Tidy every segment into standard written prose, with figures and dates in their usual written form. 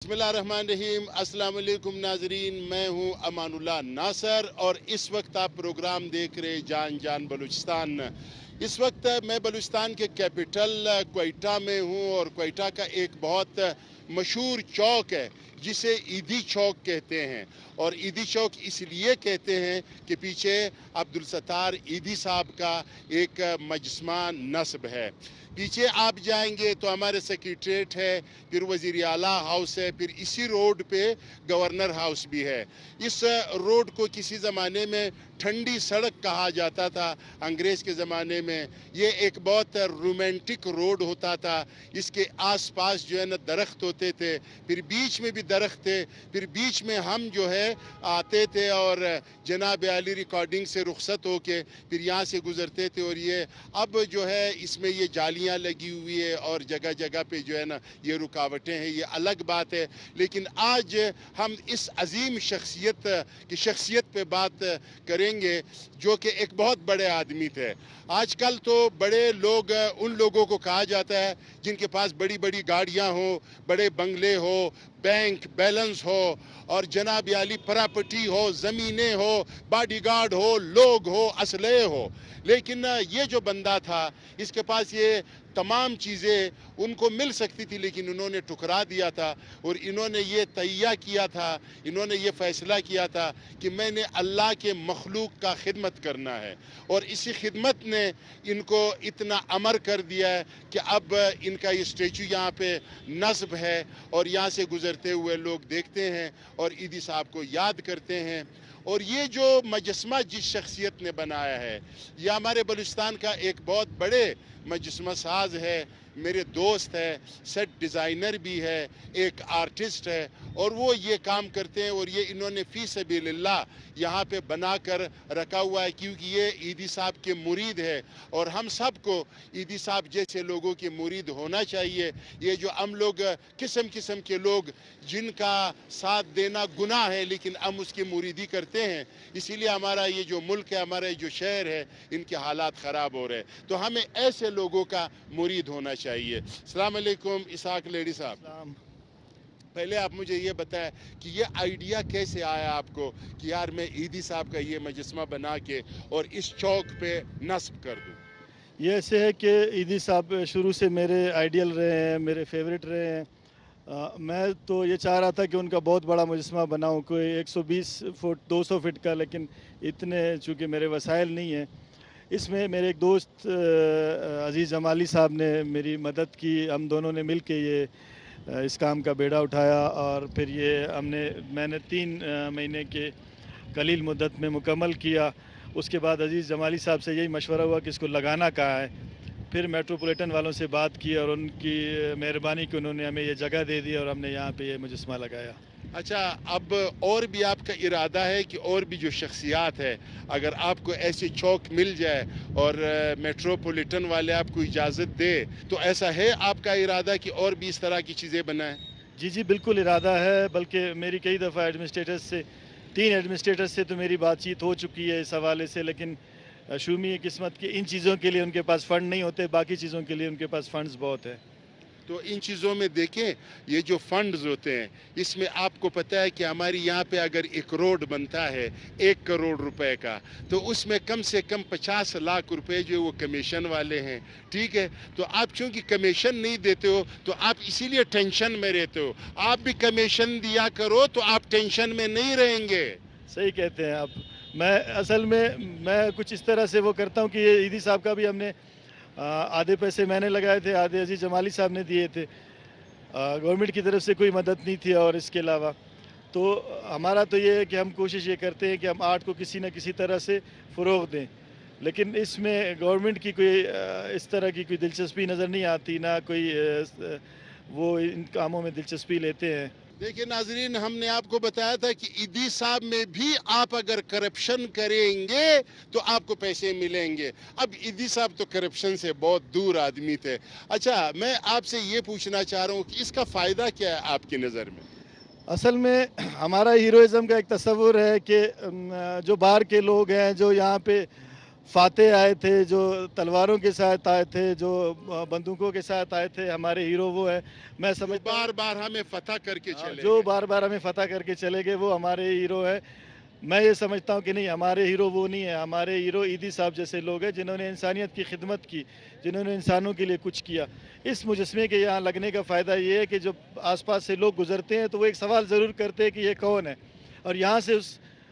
بسم اللہ الرحمن الرحیم۔ السلام علیکم ناظرین، میں ہوں امان اللہ ناصر اور اس وقت آپ پروگرام دیکھ رہے جان جان بلوچستان۔ اس وقت میں بلوچستان کے کیپٹل کوئٹہ میں ہوں اور کوئٹہ کا ایک بہت مشہور چوک ہے جسے عیدی چوک کہتے ہیں، اور عیدی چوک اس لیے کہتے ہیں کہ پیچھے عبدالستار عیدی صاحب کا ایک مجسمہ نصب ہے۔ پیچھے آپ جائیں گے تو ہمارے سیکریٹریٹ ہے، پھر وزیر اعلیٰ ہاؤس ہے، پھر اسی روڈ پہ گورنر ہاؤس بھی ہے۔ اس روڈ کو کسی زمانے میں ٹھنڈی سڑک کہا جاتا تھا انگریز کے زمانے میں۔ یہ ایک بہت رومانٹک روڈ ہوتا تھا، اس کے آس پاس جو ہے نا درخت ہوتے تھے، پھر بیچ میں بھی درخت تھے، پھر بیچ میں ہم جو ہے آتے تھے اور جناب عالی ریکارڈنگ سے رخصت ہو کے پھر یہاں سے گزرتے تھے۔ اور یہ اب جو ہے اس میں یہ جالیاں لگی ہوئی ہے اور جگہ جگہ پہ جو ہے نا یہ رکاوٹیں ہیں، یہ الگ بات ہے۔ لیکن آج ہم اس عظیم شخصیت کی شخصیت پہ بات کریں گے جو کہ ایک بہت بڑے آدمی تھے۔ آج کل تو بڑے لوگ ان لوگوں کو کہا جاتا ہے جن کے پاس بڑی بڑی گاڑیاں ہوں، بڑے بنگلے ہو، بینک بیلنس ہو اور جناب عالی پراپرٹی ہو، زمینیں ہو، باڈی گارڈ ہو، لوگ ہو، اسلحے ہو۔ لیکن یہ جو بندہ تھا اس کے پاس یہ تمام چیزیں ان کو مل سکتی تھی، لیکن انہوں نے ٹھکرا دیا تھا اور انہوں نے یہ تہیہ کیا تھا، انہوں نے یہ فیصلہ کیا تھا کہ میں نے اللہ کے مخلوق کا خدمت کرنا ہے، اور اسی خدمت نے ان کو اتنا امر کر دیا ہے کہ اب ان کا یہ اسٹیچو یہاں پہ نصب ہے اور یہاں سے گزرتے ہوئے لوگ دیکھتے ہیں اور عیدی صاحب کو یاد کرتے ہیں۔ اور یہ جو مجسمہ جس شخصیت نے بنایا ہے یہ ہمارے بلوچستان کا ایک بہت بڑے مجسمہ ساز ہے، میرے دوست ہے، سیٹ ڈیزائنر بھی ہے، ایک آرٹسٹ ہے، اور وہ یہ کام کرتے ہیں اور یہ انہوں نے فی سبیل اللہ یہاں پہ بنا کر رکھا ہوا ہے، کیونکہ یہ عیدی صاحب کے مرید ہے اور ہم سب کو عیدی صاحب جیسے لوگوں کے مرید ہونا چاہیے۔ یہ جو ہم لوگ قسم قسم کے لوگ جن کا ساتھ دینا گناہ ہے لیکن ہم اس کی مریدی کرتے ہیں، اسی لیے ہمارا یہ جو ملک ہے، ہمارا یہ جو شہر ہے، ان کے حالات خراب ہو رہے ہیں، تو ہمیں ایسے لوگوں کا مرید ہونا چاہیے۔ السلام علیکم اسحاق لیڈی صاحب۔ السلام۔ پہلے آپ مجھے یہ بتائیں کہ یہ آئیڈیا کیسے آیا آپ کو کہ یار میں عیدی صاحب کا یہ مجسمہ بنا کے اور اس چوک پہ نصب کر دوں؟ یہ ایسے ہے کہ عیدی صاحب شروع سے میرے آئیڈیل رہے ہیں، میرے فیوریٹ رہے ہیں۔ میں تو یہ چاہ رہا تھا کہ ان کا بہت بڑا مجسمہ بناؤں، کوئی 120 فٹ 200 فٹ کا، لیکن اتنے چونکہ میرے وسائل نہیں ہیں۔ اس میں میرے ایک دوست عزیز جمالی صاحب نے میری مدد کی، ہم دونوں نے مل کے یہ اس کام کا بیڑا اٹھایا، اور پھر یہ میں نے 3 مہینے کے قلیل مدت میں مکمل کیا۔ اس کے بعد عزیز جمالی صاحب سے یہی مشورہ ہوا کہ اس کو لگانا کہاں ہے۔ پھر میٹروپولیٹن والوں سے بات کی اور ان کی مہربانی کہ انہوں نے ہمیں یہ جگہ دے دی اور ہم نے یہاں پہ یہ مجسمہ لگایا۔ اچھا، اب اور بھی آپ کا ارادہ ہے کہ اور بھی جو شخصیات ہے اگر آپ کو ایسی چوک مل جائے اور میٹروپولیٹن والے آپ کو اجازت دے تو ایسا ہے آپ کا ارادہ کہ اور بھی اس طرح کی چیزیں بنائیں؟ جی بالکل ارادہ ہے، بلکہ میری کئی دفعہ ایڈمنسٹریٹر سے 3 ایڈمنسٹریٹر سے تو میری بات چیت ہو چکی ہے اس حوالے سے، لیکن شومی قسمت کے ان چیزوں کے لیے ان کے پاس فنڈ نہیں ہوتے، باقی چیزوں کے لیے ان کے پاس فنڈز بہت ہے۔ تو ان چیزوں میں دیکھیں، یہ جو فنڈز ہوتے ہیں اس میں آپ کو پتہ ہے کہ ہماری یہاں پہ اگر ایک روڈ بنتا ہے 1 کروڑ روپے کا تو اس میں کم سے کم 50 لاکھ روپے جو وہ کمیشن والے ہیں، ٹھیک ہے؟ تو آپ چونکہ کمیشن نہیں دیتے ہو تو آپ اسی لیے ٹینشن میں رہتے ہو۔ آپ بھی کمیشن دیا کرو تو آپ ٹینشن میں نہیں رہیں گے۔ صحیح کہتے ہیں آپ۔ اصل میں میں کچھ اس طرح سے وہ کرتا ہوں کہ یہ عیدی صاحب کا بھی ہم نے آدھے پیسے میں نے لگائے تھے، آدھے عزیز جمالی صاحب نے دیے تھے، گورنمنٹ کی طرف سے کوئی مدد نہیں تھی، اور اس کے علاوہ تو ہمارا تو یہ ہے کہ ہم کوشش یہ کرتے ہیں کہ ہم آرٹ کو کسی نہ کسی طرح سے فروغ دیں، لیکن اس میں گورنمنٹ کی کوئی اس طرح کی کوئی دلچسپی نظر نہیں آتی، نہ کوئی وہ ان کاموں میں دلچسپی لیتے ہیں۔ دیکھیں ناظرین، ہم نے آپ کو بتایا تھا کہ عیدی صاحب میں بھی آپ اگر کرپشن کریں گے تو آپ کو پیسے ملیں گے۔ اب عیدی صاحب تو کرپشن سے بہت دور آدمی تھے۔ اچھا، میں آپ سے یہ پوچھنا چاہ رہا ہوں کہ اس کا فائدہ کیا ہے آپ کی نظر میں؟ اصل میں ہمارا ہیروئزم کا ایک تصور ہے کہ جو باہر کے لوگ ہیں جو یہاں پہ فاتح آئے تھے، جو تلواروں کے ساتھ آئے تھے، جو بندوقوں کے ساتھ آئے تھے، ہمارے ہیرو وہ ہے. میں جو سمجھتا بار ہوں بار ہمیں فتح کر کے چلے جو گئے. بار بار ہمیں فتح کر کے چلے گئے وہ ہمارے ہیرو ہے. میں یہ سمجھتا ہوں کہ نہیں، ہمارے ہیرو وہ نہیں ہے. ہمارے ہیرو عیدی صاحب جیسے لوگ ہیں جنہوں نے انسانیت کی خدمت کی، جنہوں نے انسانوں کے لیے کچھ کیا. اس مجسمے کے یہاں لگنے کا فائدہ یہ ہے کہ جب آس پاس سے لوگ گزرتے ہیں تو وہ ایک سوال ضرور کرتے ہیں کہ یہ کون ہے، اور یہاں سے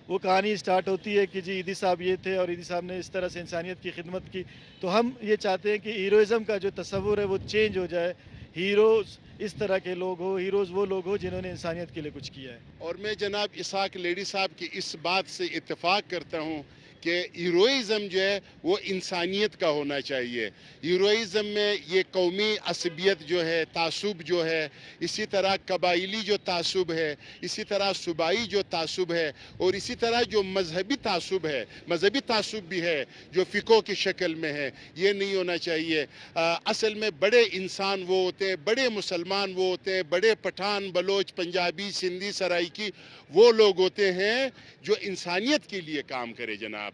وہ کہانی سٹارٹ ہوتی ہے کہ جی عیدی صاحب یہ تھے اور عیدی صاحب نے اس طرح سے انسانیت کی خدمت کی. تو ہم یہ چاہتے ہیں کہ ہیروئزم کا جو تصور ہے وہ چینج ہو جائے. ہیروز اس طرح کے لوگ ہو، ہیروز وہ لوگ ہو جنہوں نے انسانیت کے لیے کچھ کیا ہے. اور میں جناب اسحاق لیڈی صاحب کی اس بات سے اتفاق کرتا ہوں کہ ہیروئزم جو ہے وہ انسانیت کا ہونا چاہیے. ہیروئزم میں یہ قومی عصبیت جو ہے، تعصب جو ہے، اسی طرح قبائلی جو تعصب ہے، اسی طرح صوبائی جو تعصب ہے، اور اسی طرح جو مذہبی تعصب ہے، مذہبی تعصب بھی ہے جو فقوں کی شکل میں ہے، یہ نہیں ہونا چاہیے. اصل میں بڑے انسان وہ ہوتے ہیں، بڑے مسلمان وہ ہوتے ہیں، بڑے پٹھان، بلوچ، پنجابی، سندھی، سرائکی وہ لوگ ہوتے ہیں جو انسانیت کے لیے کام کرے جناب.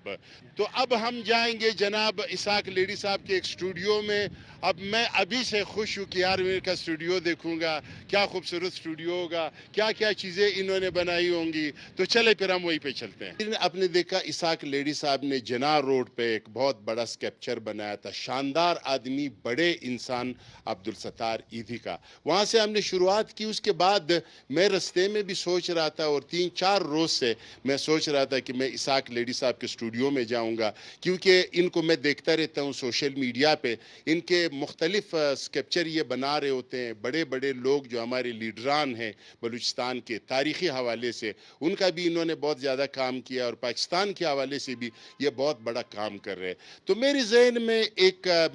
تو اب ہم جائیں گے جناب اسحاق لیڈی صاحب کے ایک اسٹوڈیو میں. اب میں ابھی سے خوش ہوں کہ یار میرے کا اسٹوڈیو دیکھوں گا، کیا خوبصورت اسٹوڈیو ہوگا، کیا کیا چیزیں انہوں نے بنائی ہوں گی. تو چلے پھر ہم وہیں پہ چلتے ہیں. آپ نے دیکھا اسحاق لیڈی صاحب نے جناح روڈ پہ ایک بہت بڑا اسکیپچر بنایا تھا، شاندار آدمی، بڑے انسان عبدالستار ایدھی کا. وہاں سے ہم نے شروعات کی. اس کے بعد میں رستے میں بھی سوچ رہا تھا، اور 3-4 روز سے میں سوچ رہا تھا کہ میں اسحاق لیڈی صاحب کے اسٹوڈیو میں جاؤں گا، کیونکہ ان کو میں دیکھتا رہتا ہوں سوشل میڈیا پہ. ان کے مختلف اسکیپچر یہ بنا رہے ہوتے ہیں. بڑے بڑے لوگ جو ہمارے لیڈران ہیں بلوچستان کے تاریخی حوالے سے، ان کا بھی انہوں نے بہت زیادہ کام کیا، اور پاکستان کے حوالے سے بھی یہ بہت بڑا کام کر رہے ہیں. تو میرے ذہن میں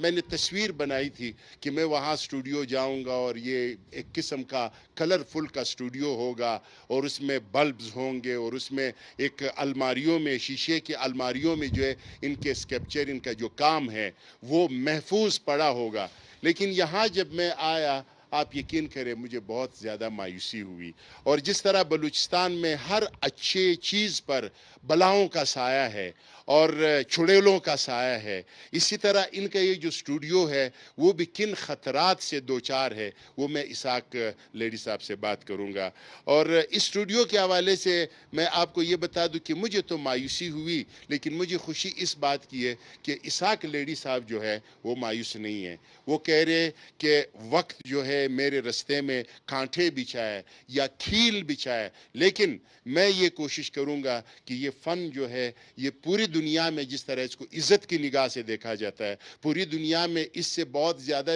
میں نے تصویر بنائی تھی کہ میں وہاں اسٹوڈیو جاؤں گا، اور یہ ایک قسم کا کلرفل کا اسٹوڈیو ہوگا، اور اس میں بلبز ہوں گے، اور اس میں ایک الماریوں میں، شیشے کی الماریوں میں جو ہے ان کے اسکیپچر، ان کا جو کام ہے وہ محفوظ پڑا ہوگا. لیکن یہاں جب میں آیا، آپ یقین کریں مجھے بہت زیادہ مایوسی ہوئی. اور جس طرح بلوچستان میں ہر اچھے چیز پر بلاؤں کا سایہ ہے اور چڑیلوں کا سایہ ہے، اسی طرح ان کا یہ جو اسٹوڈیو ہے وہ بھی کن خطرات سے دوچار ہے، وہ میں اسحاق لیڈی صاحب سے بات کروں گا. اور اس اسٹوڈیو کے حوالے سے میں آپ کو یہ بتا دوں کہ مجھے تو مایوسی ہوئی، لیکن مجھے خوشی اس بات کی ہے کہ اسحاق لیڈی صاحب جو ہے وہ مایوس نہیں ہے. وہ کہہ رہے کہ وقت جو ہے میرے رستے میں کانٹے بچھائے یا کھیل بچھائے، لیکن میں یہ کوشش کروں گا کہ یہ فن جو ہے یہ پوری دنیا میں جس طرح اس کو عزت کی نگاہ سے دیکھا جاتا ہے، پوری دنیا میں اس سے بہت زیادہ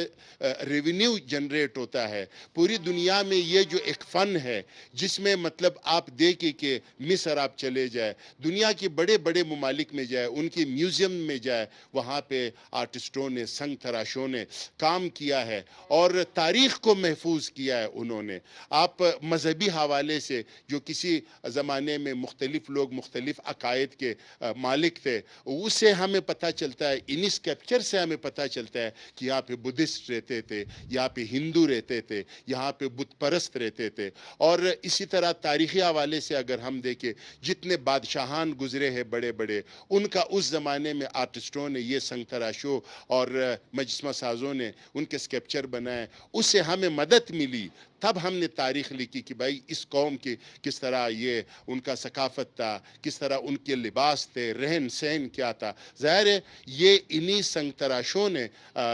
ریونیو جنریٹ ہوتا ہے. پوری دنیا میں یہ جو ایک فن ہے جس میں مطلب آپ دیکھیں کہ مصر آپ چلے جائے، دنیا کے بڑے بڑے ممالک میں جائے، ان کے میوزیم میں جائے، وہاں پہ آرٹسٹوں نے، سنگ تراشوں نے کام کیا ہے اور تاریخ کو محفوظ کیا ہے انہوں نے. آپ مذہبی حوالے سے جو کسی زمانے میں مختلف لوگ مختلف عقائد کے مالک تھے، اس سے ہمیں پتہ چلتا ہے، ان اسکیپچر سے ہمیں پتہ چلتا ہے کہ یہاں پہ بدھسٹ رہتے تھے، یہاں پہ ہندو رہتے تھے، یہاں پہ بت پرست رہتے تھے. اور اسی طرح تاریخی حوالے سے اگر ہم دیکھیں، جتنے بادشاہان گزرے ہیں بڑے بڑے، ان کا اس زمانے میں آرٹسٹوں نے، یہ سنگ تراشوں اور مجسمہ سازوں نے ان کے اسکیپچر بنائے، اس سے ہمیں مدد ملی. تب ہم نے تاریخ لکھی کہ بھائی اس قوم کی کس طرح یہ ان کا ثقافت تھا، کس طرح ان کے لباس تھے، رہن سہن کیا تھا. ظاہر ہے یہ انہی سنگ تراشوں نے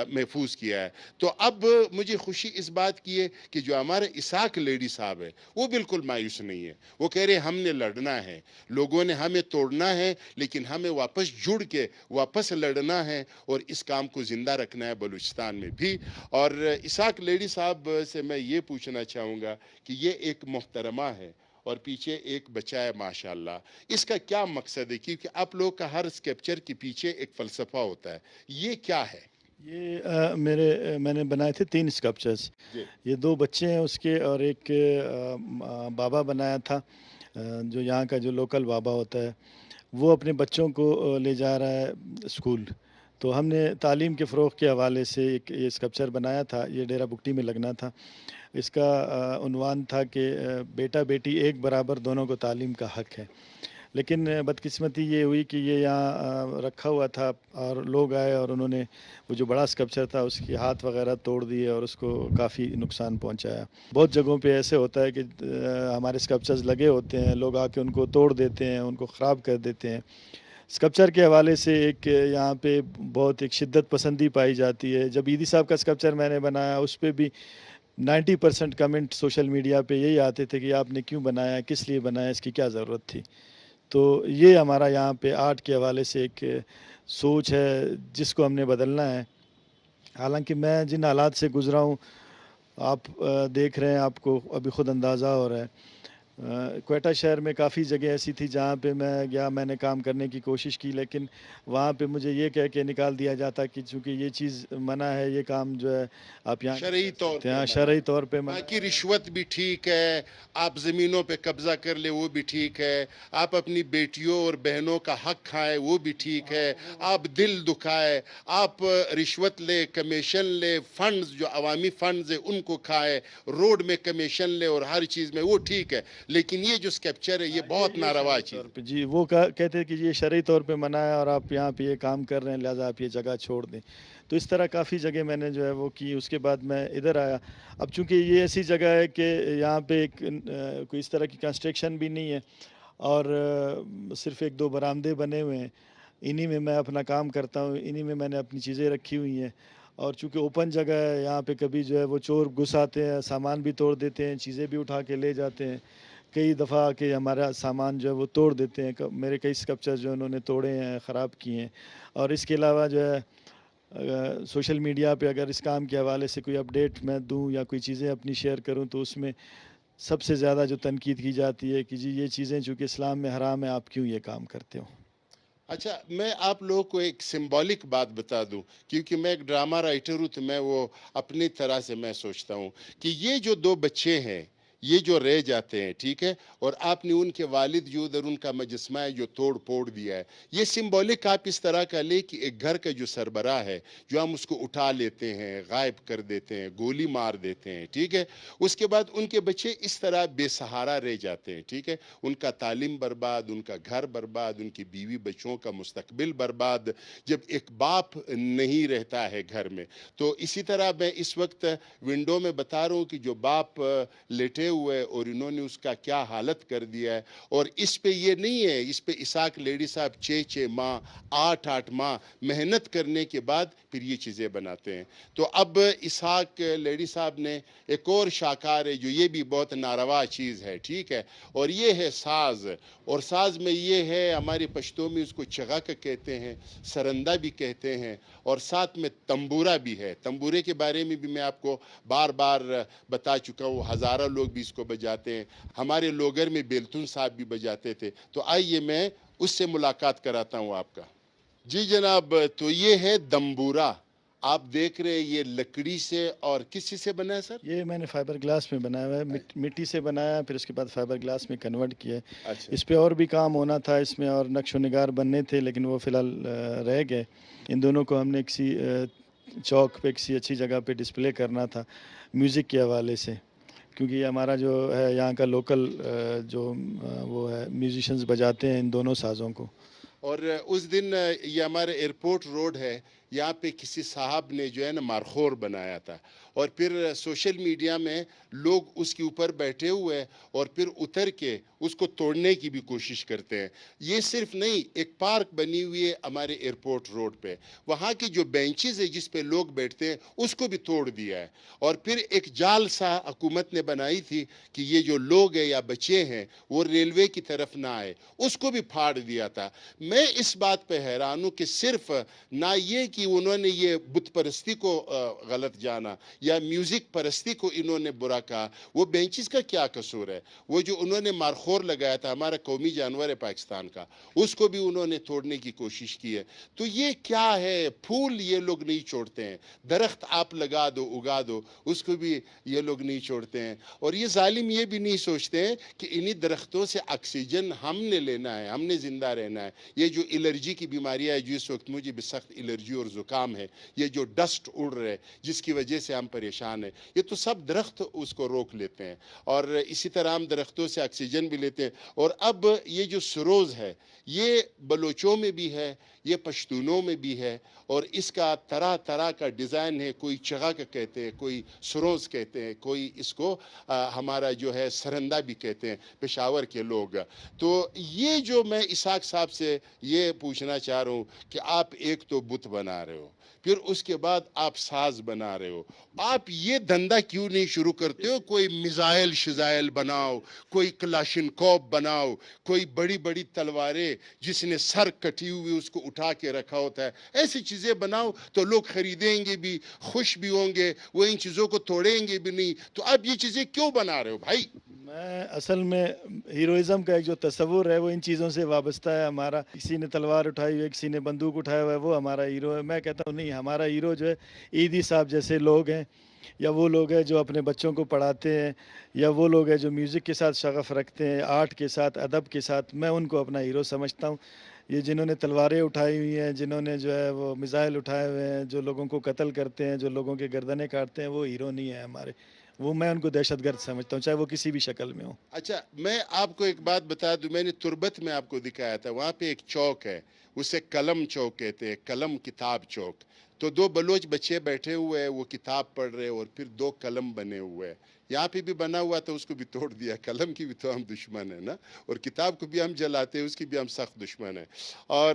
محفوظ کیا ہے. تو اب مجھے خوشی اس بات کی ہے کہ جو ہمارے اسحاق لیڈی صاحب ہے وہ بالکل مایوس نہیں ہے. وہ کہہ رہے ہم نے لڑنا ہے، لوگوں نے ہمیں توڑنا ہے، لیکن ہمیں واپس جڑ کے واپس لڑنا ہے اور اس کام کو زندہ رکھنا ہے بلوچستان میں بھی. اور اسحاق لیڈی صاحب سے میں یہ پوچھنا چاہوں گا کہ یہ ایک محترمہ ہے اور پیچھے ایک بچہ ہے ماشاءاللہ، اس کا کیا مقصد ہے؟ کیونکہ آپ لوگ کا ہر اسکیپچر کے پیچھے ایک فلسفہ ہوتا ہے، یہ کیا ہے؟ یہ میں نے بنائے تھے 3 اسکلپچرز. جی یہ 2 بچے ہیں اس کے، اور ایک بابا بنایا تھا جو یہاں کا جو لوکل بابا ہوتا ہے، وہ اپنے بچوں کو لے جا رہا ہے اسکول. تو ہم نے تعلیم کے فروغ کے حوالے سے ایک یہ اسکلپچر بنایا تھا. یہ ڈیرہ بگٹی میں لگنا تھا. اس کا عنوان تھا کہ بیٹا بیٹی ایک برابر، دونوں کو تعلیم کا حق ہے. لیکن بدقسمتی یہ ہوئی کہ یہ یہاں رکھا ہوا تھا اور لوگ آئے اور انہوں نے وہ جو بڑا اسکلپچر تھا اس کے ہاتھ وغیرہ توڑ دیے اور اس کو کافی نقصان پہنچایا. بہت جگہوں پہ ایسے ہوتا ہے کہ ہمارے اسکلپچرز لگے ہوتے ہیں, لوگ آ کے ان کو توڑ دیتے ہیں, ان کو خراب کر دیتے ہیں. اسکلپچر کے حوالے سے ایک یہاں پہ بہت ایک شدت پسندی پائی جاتی ہے. جب عیدی صاحب کا اسکلپچر میں نے بنایا اس پہ بھی 90% کمنٹ سوشل میڈیا پہ یہی آتے تھے کہ آپ نے کیوں بنایا, کس لیے بنایا, اس کی کیا ضرورت تھی. تو یہ ہمارا یہاں پہ آرٹ کے حوالے سے ایک سوچ ہے جس کو ہم نے بدلنا ہے. حالانکہ میں جن حالات سے گزرا ہوں آپ دیکھ رہے ہیں, آپ کو ابھی خود اندازہ ہو رہا ہے. کوئٹہ شہر میں کافی جگہ ایسی تھی جہاں پہ میں گیا, میں نے کام کرنے کی کوشش کی, لیکن وہاں پہ مجھے یہ کہہ کے نکال دیا جاتا کہ چونکہ یہ چیز منع ہے, یہ کام جو ہے آپ یہاں شرعی طور پہ یہاں منع شرعی طور پہ منع. باقی رشوت بھی ٹھیک ہے, آپ زمینوں پہ قبضہ کر لے وہ بھی ٹھیک ہے, آپ اپنی بیٹیوں اور بہنوں کا حق کھائیں وہ بھی ٹھیک ہے, آپ دل دکھائے, آپ رشوت لے, کمیشن لے, فنڈز جو عوامی فنڈز ہیں ان کو کھائے, روڈ میں کمیشن لے اور ہر چیز میں, وہ ٹھیک ہے. لیکن یہ جو اسکیپچر ہے یہ بہت ناروا چیز ہے. جی وہ کہتے ہیں کہ یہ شرعی طور پہ منع ہے اور آپ یہاں پہ یہ کام کر رہے ہیں لہٰذا آپ یہ جگہ چھوڑ دیں. تو اس طرح کافی جگہ میں نے جو ہے وہ کی. اس کے بعد میں ادھر آیا. اب چونکہ یہ ایسی جگہ ہے کہ یہاں پہ کوئی اس طرح کی کنسٹرکشن بھی نہیں ہے اور صرف 1-2 برآمدے بنے ہوئے ہیں, انہی میں میں اپنا کام کرتا ہوں, انہی میں میں نے اپنی چیزیں رکھی ہوئی ہیں. اور چونکہ اوپن جگہ ہے یہاں پہ کبھی جو ہے وہ چور گھس آتے ہیں, سامان بھی توڑ دیتے ہیں, چیزیں بھی اٹھا کے لے جاتے ہیں. کئی دفعہ کہ ہمارا سامان جو ہے وہ توڑ دیتے ہیں. میرے کئی اسکلپچر جو انہوں نے توڑے ہیں, خراب کیے ہیں. اور اس کے علاوہ جو ہے سوشل میڈیا پہ اگر اس کام کے حوالے سے کوئی اپڈیٹ میں دوں یا کوئی چیزیں اپنی شیئر کروں تو اس میں سب سے زیادہ جو تنقید کی جاتی ہے کہ جی یہ چیزیں چونکہ اسلام میں حرام ہے آپ کیوں یہ کام کرتے ہو. اچھا, میں آپ لوگوں کو ایک سمبولک بات بتا دوں, کیونکہ میں ایک ڈرامہ رائٹر ہوں تو میں وہ اپنی طرح سے میں سوچتا ہوں کہ یہ جو 2 بچے ہیں یہ جو رہ جاتے ہیں, ٹھیک ہے, اور آپ نے ان کے والد جو ادھر ان کا مجسمہ ہے جو توڑ پھوڑ دیا ہے, یہ سمبولک آپ اس طرح کا لے کہ ایک گھر کا جو سربراہ ہے جو ہم اس کو اٹھا لیتے ہیں, غائب کر دیتے ہیں, گولی مار دیتے ہیں, ٹھیک ہے, اس کے بعد ان کے بچے اس طرح بے سہارا رہ جاتے ہیں, ٹھیک ہے, ان کا تعلیم برباد, ان کا گھر برباد, ان کی بیوی بچوں کا مستقبل برباد, جب ایک باپ نہیں رہتا ہے گھر میں. تو اسی طرح میں اس وقت ونڈو میں بتا رہا ہوں کہ جو باپ لیٹے ہوئے اور انہوں نے اس کا کیا حالت کر دیا ہے. اور اس پہ یہ نہیں ہے, اس پہ اسحاق لیڈی صاحب 6 ماہ 8 ماہ محنت کرنے کے بعد پھر یہ چیزیں بناتے ہیں. تو اب اسحاق لیڈی صاحب نے ایک اور شاہکار ہے جو یہ بھی بہت ناروا چیز ہے, ٹھیک ہے, اور یہ ہے ساز. اور ساز میں یہ ہے, ہماری پشتوں میں اس کو چغک کہتے ہیں, سرندہ بھی کہتے ہیں, اور ساتھ میں تمبورا بھی ہے. تمبورے کے بارے میں بھی میں آپ کو بار بار بتا چکا ہوں, ہزاروں لوگ بھی اس کو بجاتے ہیں. ہمارے لوگر میں بیلتون صاحب بھی بجاتے تھے. تو آئیے میں اس سے ملاقات کراتا ہوں آپ کا. جی جناب, تو یہ ہے دمبورا. آپ دیکھ رہے ہیں یہ لکڑی سے اور کس چیز سے بنا ہے سر؟ یہ میں نے فائبر گلاس میں بنایا ہوا ہے, مٹی سے بنایا, پھر اس کے بعد فائبر گلاس میں کنورٹ کیا ہے. اچھا, اس پہ اور بھی کام ہونا تھا, اس میں اور نقش و نگار بننے تھے لیکن وہ فی الحال رہ گئے. ان دونوں کو ہم نے کسی چوک پہ کسی اچھی جگہ پہ ڈسپلے کرنا تھا میوزک کے حوالے سے, کیونکہ یہ ہمارا جو ہے یہاں کا لوکل جو وہ ہے میوزیشنز بجاتے ہیں ان دونوں سازوں کو. اور اس دن یہ ہمارے ایئرپورٹ روڈ ہے, یہاں پہ کسی صاحب نے جو ہے نا مارخور بنایا تھا, اور پھر سوشل میڈیا میں لوگ اس کے اوپر بیٹھے ہوئے اور پھر اتر کے اس کو توڑنے کی بھی کوشش کرتے ہیں. یہ صرف نہیں, ایک پارک بنی ہوئی ہے ہمارے ایئرپورٹ روڈ پہ, وہاں کی جو بینچز ہے جس پہ لوگ بیٹھتے ہیں اس کو بھی توڑ دیا ہے. اور پھر ایک جال سا حکومت نے بنائی تھی کہ یہ جو لوگ ہیں یا بچے ہیں وہ ریلوے کی طرف نہ آئے, اس کو بھی پھاڑ دیا تھا. میں اس بات پہ حیران ہوں کہ صرف نہ یہ کہ انہوں نے یہ بت پرستی کو غلط جانا یا میوزک پرستی کو انہوں نے برا کہا, وہ بینچز کا کیا قصور ہے؟ وہ جو انہوں نے مارخور لگایا تھا, ہمارا قومی جانور ہے پاکستان کا, اس کو بھی انہوں نے توڑنے کی کوشش کی ہے. تو یہ کیا ہے؟ پھول یہ لوگ نہیں چھوڑتے ہیں, درخت آپ لگا دو اگا دو اس کو بھی یہ لوگ نہیں چھوڑتے ہیں. اور یہ ظالم یہ بھی نہیں سوچتے ہیں کہ انہی درختوں سے آکسیجن ہم نے لینا ہے, ہم نے زندہ رہنا ہے. یہ جو الرجی کی بیماریاں ہے جو اس وقت مجھے بھی سخت الرجی اور زکام ہے, یہ جو ڈسٹ اڑ رہے جس کی وجہ سے ہم پریشان ہیں, یہ تو سب درخت اس کو روک لیتے ہیں, اور اسی طرح ہم درختوں سے آکسیجن بھی لیتے ہیں. اور اب یہ جو سروز ہے یہ بلوچوں میں بھی ہے, یہ پشتونوں میں بھی ہے, اور اس کا طرح طرح کا ڈیزائن ہے. کوئی چغا کا کہتے ہیں, کوئی سروز کہتے ہیں, کوئی اس کو ہمارا جو ہے سرندہ بھی کہتے ہیں پشاور کے لوگ. تو یہ جو میں اسحاق صاحب سے یہ پوچھنا چاہ رہا ہوں کہ آپ ایک تو بت بنا رہے ہو, پھر اس کے بعد آپ ساز بنا رہے ہو, آپ یہ دھندا کیوں نہیں شروع کرتے ہو؟ کوئی میزائل شزائل بناؤ, کوئی کلاشنکوف بناؤ, کوئی بڑی بڑی تلواریں جس نے سر کٹی ہوئی اس کو اٹھا کے رکھا ہوتا ہے, ایسی چیزیں بناؤ تو لوگ خریدیں گے بھی, خوش بھی ہوں گے, وہ ان چیزوں کو توڑیں گے بھی نہیں. تو اب یہ چیزیں کیوں بنا رہے ہو بھائی؟ میں اصل میں ہیروئزم کا ایک جو تصور ہے وہ ان چیزوں سے وابستہ ہے. ہمارا کسی نے تلوار اٹھائی ہوئی ہے, کسی نے بندوق اٹھایا ہوا ہے, وہ ہمارا ہیرو ہے. میں کہتا ہوں نہیں, ہمارا ہیرو جو ہے عیدی صاحب جیسے لوگ ہیں, یا وہ لوگ ہیں جو اپنے بچوں کو پڑھاتے ہیں, یا وہ لوگ ہیں جو میوزک کے ساتھ شغف رکھتے ہیں, آرٹ کے ساتھ, ادب کے ساتھ. میں ان کو اپنا ہیرو سمجھتا ہوں. یہ جنہوں نے تلواریں اٹھائی ہوئی ہیں, جنہوں نے جو ہے وہ میزائل اٹھائے ہوئے ہیں, جو لوگوں کو قتل کرتے ہیں, جو لوگوں کے گردنیں کاٹتے ہیں, وہ ہیرو نہیں ہیں ہمارے. وہ میں ان کو دہشت گرد سمجھتا ہوں, چاہے وہ کسی بھی شکل میں ہوں. اچھا, میں آپ کو ایک بات بتا دوں, میں نے تربت میں آپ کو دکھایا تھا, وہاں پہ ایک چوک ہے, اسے قلم چوک کہتے ہیں, قلم کتاب چوک. تو دو بلوچ بچے بیٹھے ہوئے ہیں, وہ کتاب پڑھ رہے, اور پھر دو قلم بنے ہوئے ہیں. یہاں پہ بھی بنا ہوا تھا, اس کو بھی توڑ دیا. قلم کی بھی تو ہم دشمن ہیں نا, اور کتاب کو بھی ہم جلاتے ہیں, اس کی بھی ہم سخت دشمن ہیں. اور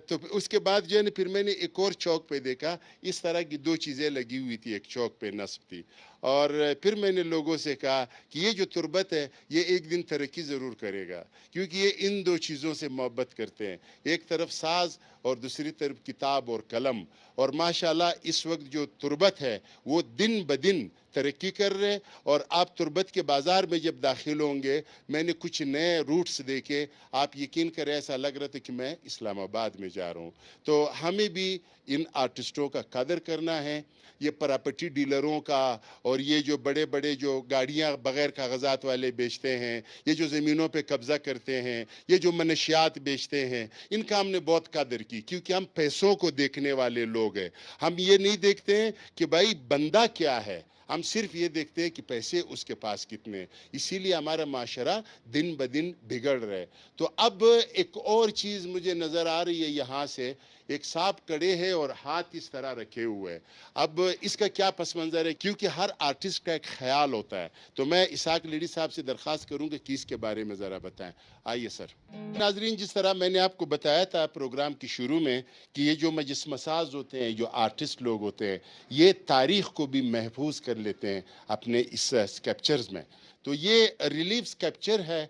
تو اس کے بعد جو ہے نا, پھر میں نے ایک اور چوک پہ دیکھا, اس طرح کی دو چیزیں لگی ہوئی تھی, ایک چوک پہ نصب تھی. اور پھر میں نے لوگوں سے کہا کہ یہ جو تربت ہے یہ ایک دن ترقی ضرور کرے گا, کیونکہ یہ ان دو چیزوں سے محبت کرتے ہیں, ایک طرف ساز اور دوسری طرف کتاب اور قلم. اور ماشاءاللہ اس وقت جو تربت ہے وہ دن بدن ترقی کر رہے. اور آپ تربت کے بازار میں جب داخل ہوں گے, میں نے کچھ نئے روٹس دیکھے, آپ یقین کریں ایسا لگ رہا تھا کہ میں اسلام آباد میں جا رہا ہوں. تو ہمیں بھی ان آرٹسٹوں کا قدر کرنا ہے. یہ پراپرٹی ڈیلروں کا, اور یہ جو بڑے بڑے جو گاڑیاں بغیر کاغذات والے بیچتے ہیں, یہ جو زمینوں پہ قبضہ کرتے ہیں, یہ جو منشیات بیچتے ہیں, ان کا ہم نے بہت قدر کی, کیونکہ ہم پیسوں کو دیکھنے والے لوگ ہیں. ہم یہ نہیں دیکھتے ہیں کہ بھائی بندہ کیا ہے, ہم صرف یہ دیکھتے ہیں کہ پیسے اس کے پاس کتنے. اسی لیے ہمارا معاشرہ دن بدن بگڑ رہا ہے. تو اب ایک اور چیز مجھے نظر آ رہی ہے, یہاں سے ایک سانپ کڑے ہے اور ہاتھ اس طرح رکھے ہوئے. اب اس کا کیا پس منظر ہے, کیونکہ ہر آرٹسٹ کا ایک خیال ہوتا ہے. تو میں اسحاق لیڈی صاحب سے درخواست کروں کہ اس کے بارے میں ذرا بتائیں. آئیے سر. ناظرین, جس طرح میں نے آپ کو بتایا تھا پروگرام کی شروع میں کہ یہ جو مجسمہ ساز ہوتے ہیں, جو آرٹسٹ لوگ ہوتے ہیں, یہ تاریخ کو بھی محفوظ کر لیتے ہیں اپنے اس اسکلپچرز میں. تو یہ ریلیف اسکلپچر ہے,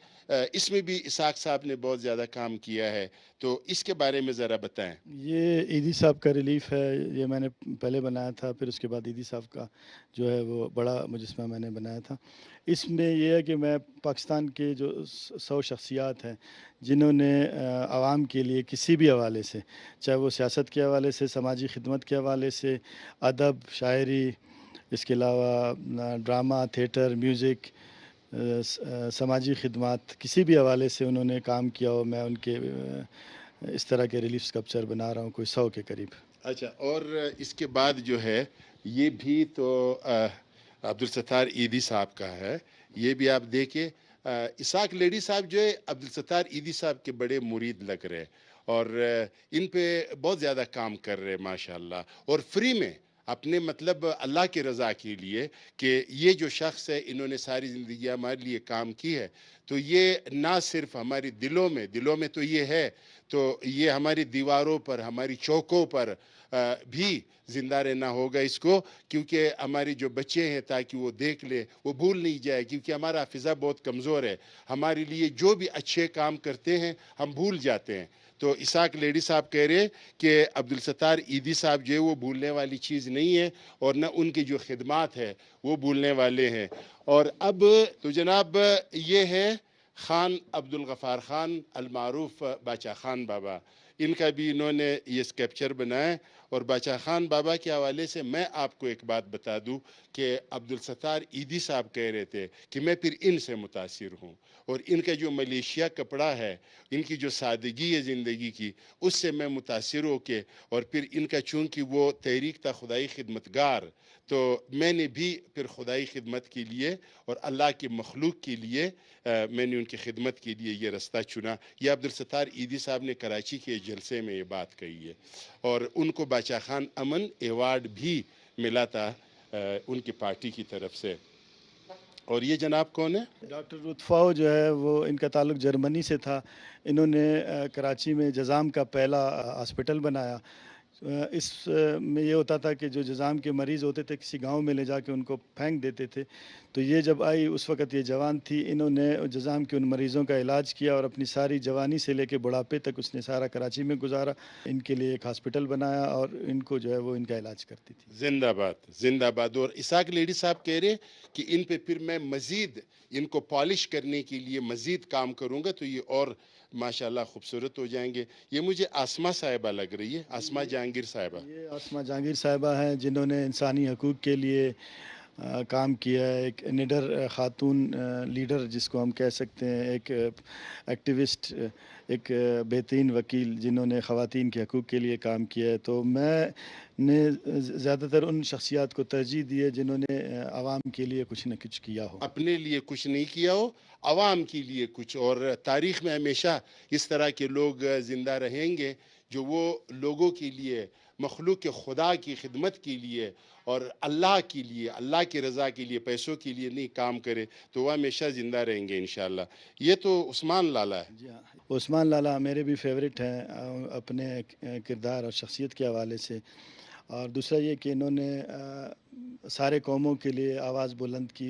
اس میں بھی اسحاق صاحب نے بہت زیادہ کام کیا ہے. تو اس کے بارے میں ذرا بتائیں. یہ عیدی صاحب کا ریلیف ہے, یہ میں نے پہلے بنایا تھا, پھر اس کے بعد عیدی صاحب کا جو ہے وہ بڑا مجسمہ میں نے بنایا تھا. اس میں یہ ہے کہ میں پاکستان کے جو 100 شخصیات ہیں جنہوں نے عوام کے لیے کسی بھی حوالے سے, چاہے وہ سیاست کے حوالے سے, سماجی خدمت کے حوالے سے, ادب, شاعری, اس کے علاوہ ڈرامہ, تھیٹر, میوزک, سماجی خدمات, کسی بھی حوالے سے انہوں نے کام کیا ہو, میں ان کے اس طرح کے ریلیف اسکلپچر بنا رہا ہوں, کوئی 100 کے قریب. اچھا, اور اس کے بعد جو ہے یہ بھی تو عبدالستار عیدی صاحب کا ہے, یہ بھی آپ دیکھیں. اسحاق لیڈی صاحب جو ہے عبدالستار عیدی صاحب کے بڑے مرید لگ رہے, اور ان پہ بہت زیادہ کام کر رہے ماشاءاللہ, اور فری میں اپنے مطلب اللہ کی رضا کے لیے کہ یہ جو شخص ہے انہوں نے ساری زندگی ہمارے لیے کام کی ہے. تو یہ نہ صرف ہماری دلوں میں تو یہ ہے, تو یہ ہماری دیواروں پر, ہماری چوکوں پر بھی زندہ رہنا ہوگا اس کو, کیونکہ ہماری جو بچے ہیں تاکہ وہ دیکھ لے, وہ بھول نہیں جائے, کیونکہ ہمارا حافظہ بہت کمزور ہے. ہمارے لیے جو بھی اچھے کام کرتے ہیں ہم بھول جاتے ہیں. تو اسحاق لیڈی صاحب کہہ رہے کہ عبدالستار عیدی صاحب جو ہے وہ بھولنے والی چیز نہیں ہے, اور نہ ان کی جو خدمات ہے وہ بھولنے والے ہیں. اور اب تو جناب یہ ہے خان عبدالغفار خان المعروف باچا خان بابا, ان کا بھی انہوں نے یہ اسکلپچر بنایا, اور باچا خان بابا کے حوالے سے میں آپ کو ایک بات بتا دوں کہ عبدالستار عیدی صاحب کہہ رہے تھے کہ میں پھر ان سے متاثر ہوں، اور ان کا جو ملیشیا کپڑا ہے، ان کی جو سادگی ہے زندگی کی، اس سے میں متاثر ہو کے، اور پھر ان کا چونکہ وہ تحریک تھا خدائی خدمتگار، تو میں نے بھی پھر خدائی خدمت کے لیے اور اللہ کی مخلوق کے لیے میں نے ان کی خدمت کے لیے یہ رستہ چنا۔ یہ عبدالستار عیدی صاحب نے کراچی کے جلسے میں یہ بات کہی ہے، اور ان کو باچا خان امن ایوارڈ بھی ملا تھا ان کی پارٹی کی طرف سے۔ اور یہ جناب کون ہے؟ ڈاکٹر رتفاؤ جو ہے وہ ان کا تعلق جرمنی سے تھا، انہوں نے کراچی میں جزام کا پہلا ہاسپٹل بنایا۔ اس میں یہ ہوتا تھا کہ جو جزام کے مریض ہوتے تھے کسی گاؤں میں لے جا کے ان کو پھینک دیتے تھے، تو یہ جب آئی اس وقت یہ جوان تھی، انہوں نے جزام کے ان مریضوں کا علاج کیا اور اپنی ساری جوانی سے لے کے بڑھاپے تک اس نے سارا کراچی میں گزارا، ان کے لیے ایک ہاسپٹل بنایا اور ان کو جو ہے وہ ان کا علاج کرتی تھی۔ زندہ باد، زندہ باد۔ اور اسحاق لیڈی صاحب کہہ رہے کہ ان پہ پھر میں مزید ان کو پالش کرنے کے لیے مزید کام کروں گا تو یہ اور ماشاءاللہ خوبصورت ہو جائیں گے۔ یہ مجھے آسمہ صاحبہ لگ رہی ہے، آسمہ جہانگیر صاحبہ۔ یہ آسمہ جہانگیر صاحبہ ہیں جنہوں نے انسانی حقوق کے لیے کام کیا ہے، ایک نڈر خاتون لیڈر جس کو ہم کہہ سکتے ہیں، ایک ایکٹیوسٹ، ایک بہترین وکیل جنہوں نے خواتین کے حقوق کے لیے کام کیا ہے۔ تو میں نے زیادہ تر ان شخصیات کو ترجیح دی ہے جنہوں نے عوام کے لیے کچھ نہ کچھ کیا ہو۔ اپنے لیے کچھ نہیں کیا ہو، عوام کے لیے کچھ، اور تاریخ میں ہمیشہ اس طرح کے لوگ زندہ رہیں گے جو وہ لوگوں کے لیے، مخلوق خدا کی خدمت کے لیے اور اللہ کے لیے، اللہ کی رضا کے لیے، پیسوں کے لیے نہیں کام کرے، تو وہ ہمیشہ زندہ رہیں گے انشاءاللہ۔ یہ تو عثمان لالا ہے۔ جی ہاں، عثمان لالا میرے بھی فیوریٹ ہیں اپنے کردار اور شخصیت کے حوالے سے، اور دوسرا یہ کہ انہوں نے سارے قوموں کے لیے آواز بلند کی۔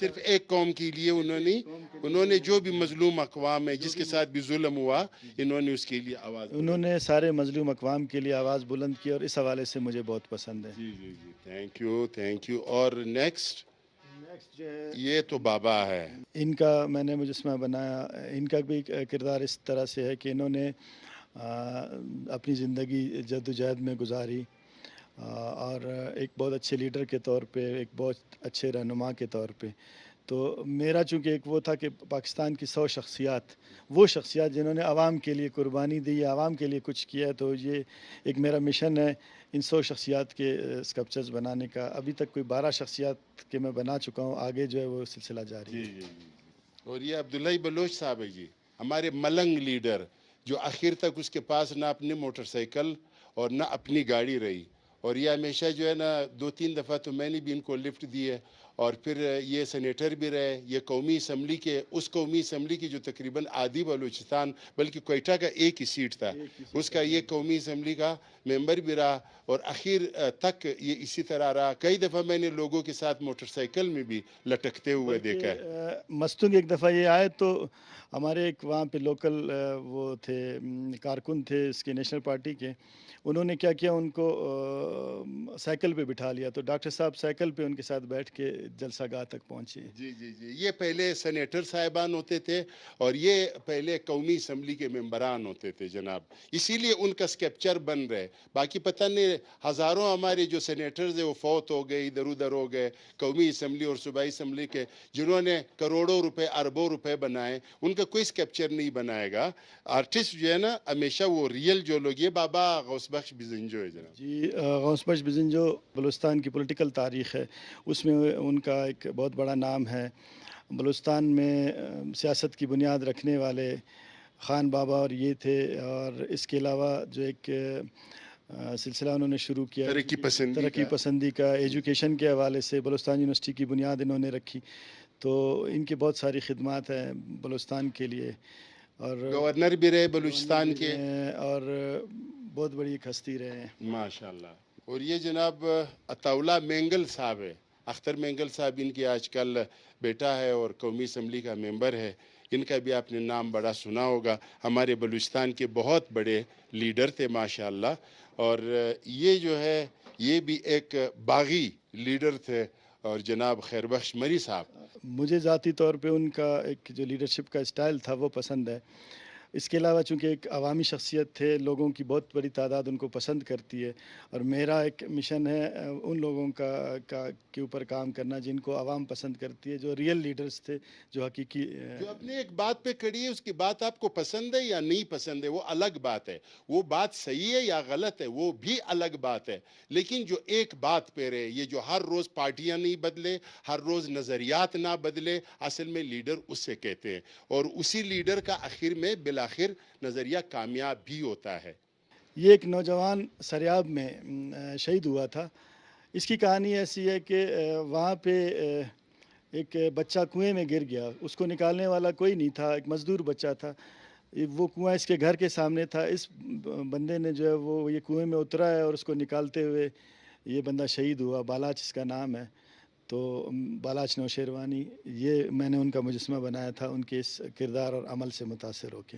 صرف ایک قوم کے لیے انہوں نے جو بھی مظلوم اقوام ہے، جس کے ساتھ بھی ظلم ہوا، انہوں نے اس کے لیے آواز بلند کی۔ انہوں نے سارے مظلوم اقوام کے لیے آواز بلند کی، اور اس حوالے سے مجھے بہت پسند ہے۔ جی جی جی، تھینک یو۔ اور نیکسٹ جو ہے یہ تو بابا ہے۔ ان کا میں نے مجسمہ بنایا، ان کا بھی کردار اس طرح سے ہے کہ انہوں نے اپنی زندگی جد و جہد میں گزاری، اور ایک بہت اچھے لیڈر کے طور پہ، ایک بہت اچھے رہنما کے طور پہ۔ تو میرا چونکہ ایک وہ تھا کہ پاکستان کی 100 شخصیات، وہ شخصیات جنہوں نے عوام کے لیے قربانی دی ہے، عوام کے لیے کچھ کیا ہے، تو یہ ایک میرا مشن ہے ان 100 شخصیات کے اسکلپچرز بنانے کا۔ ابھی تک کوئی 12 شخصیات کے میں بنا چکا ہوں، آگے جو ہے وہ سلسلہ جاری ہے۔ جی جی جی۔ اور یہ عبداللہ بلوچ صاحب ہے جی، ہمارے ملنگ لیڈر، جو آخر تک اس کے پاس نہ اپنی موٹر سائیکل اور نہ اپنی گاڑی رہی، اور یہ ہمیشہ جو ہے نا 2-3 دفعہ تو میں نے بھی ان کو لفٹ دی ہے، اور پھر یہ سینیٹر بھی رہے، یہ قومی اسمبلی کے، اس قومی اسمبلی کی جو تقریباً آدھی بلوچستان بلکہ کوئٹہ کا ایک ہی سیٹ تھا، اس کا یہ قومی اسمبلی کا ممبر بھی رہا، اور آخر تک یہ اسی طرح رہا۔ کئی دفعہ میں نے لوگوں کے ساتھ موٹر سائیکل میں بھی لٹکتے ہوئے دیکھا ہے۔ مستنگ ایک دفعہ یہ آئے تو ہمارے ایک وہاں پہ لوکل وہ تھے، کارکن تھے اس کے نیشنل پارٹی کے، انہوں نے کیا کیا، ان کو سائیکل پہ بٹھا لیا، تو ڈاکٹر صاحب سائیکل پہ ان کے ساتھ بیٹھ کے جلسہ گاہ تک پہنچے۔ جی جی جی، یہ پہلے سینیٹر صاحبان ہوتے تھے، اور یہ پہلے قومی اسمبلی کے ممبران ہوتے تھے جناب، اسی لیے ان کا اسکیپچر بن رہے۔ باقی پتہ نہیں ہزاروں ہمارے جو سینیٹرز ہیں وہ فوت ہو گئے، ادھر ادھر ہو گئے، قومی اسمبلی اور صوبائی اسمبلی کے، جنہوں نے کروڑوں روپے، اربوں روپے بنائے، ان کا کوئی اسکیپچر نہیں بنائے گا۔ آرٹسٹ جو ہے نا ہمیشہ وہ ریئل جو لوگ، یہ بابا غوث بخش بزنجو ہے جناب۔ جی، غوث بخش بزنجو بلوچستان کی پولیٹیکل تاریخ ہے، اس میں ان کا ایک بہت بڑا نام ہے۔ بلوچستان میں سیاست کی بنیاد رکھنے والے خان بابا اور یہ تھے، اور اس کے علاوہ جو ایک سلسلہ انہوں نے شروع کیا ترقی پسندی کا، ایجوکیشن کے حوالے سے بلوچستان یونیورسٹی کی بنیاد انہوں نے رکھی، تو ان کی بہت ساری خدمات ہیں بلوچستان کے لیے، اور گورنر بھی رہے بلوچستان کے، اور بہت بڑی ایک ہستی رہے ہیں ماشاءاللہ۔ اور یہ جناب عطاءاللہ مینگل صاحب ہے، اختر مینگل صاحب ان کی آج کل بیٹا ہے اور قومی اسمبلی کا ممبر ہے، ان کا بھی آپ نے نام بڑا سنا ہوگا، ہمارے بلوچستان کے بہت بڑے لیڈر تھے ماشاءاللہ۔ اور یہ جو ہے یہ بھی ایک باغی لیڈر تھے، اور جناب خیر بخش مری صاحب، مجھے ذاتی طور پہ ان کا ایک جو لیڈرشپ کا اسٹائل تھا وہ پسند ہے۔ اس کے علاوہ چونکہ ایک عوامی شخصیت تھے، لوگوں کی بہت بڑی تعداد ان کو پسند کرتی ہے، اور میرا ایک مشن ہے ان لوگوں کا کے اوپر کام کرنا جن کو عوام پسند کرتی ہے، جو ریئل لیڈرز تھے، جو حقیقی جو اپنے ایک بات پہ کھڑی ہے، اس کی بات آپ کو پسند ہے یا نہیں پسند ہے وہ الگ بات ہے، وہ بات صحیح ہے یا غلط ہے وہ بھی الگ بات ہے، لیکن جو ایک بات پہ رہے، یہ جو ہر روز پارٹیاں نہیں بدلے، ہر روز نظریات نہ بدلے، اصل میں لیڈر اس سے کہتے ہیں، اور اسی لیڈر کا آخر میں بالآخر نظریہ کامیاب بھی ہوتا ہے۔ یہ ایک نوجوان سریاب میں شہید ہوا تھا۔ اس کی کہانی ایسی ہے کہ وہاں پہ ایک بچہ کنویں میں گر گیا، اس کو نکالنے والا کوئی نہیں تھا، ایک مزدور بچہ تھا، وہ کنواں اس کے گھر کے سامنے تھا، اس بندے نے جو ہے وہ یہ کنویں میں اترا ہے اور اس کو نکالتے ہوئے یہ بندہ شہید ہوا، بالاچ اس کا نام ہے، تو بالاچ نوشیروانی، یہ میں نے ان کا مجسمہ بنایا تھا ان کے اس کردار اور عمل سے متاثر ہو کے۔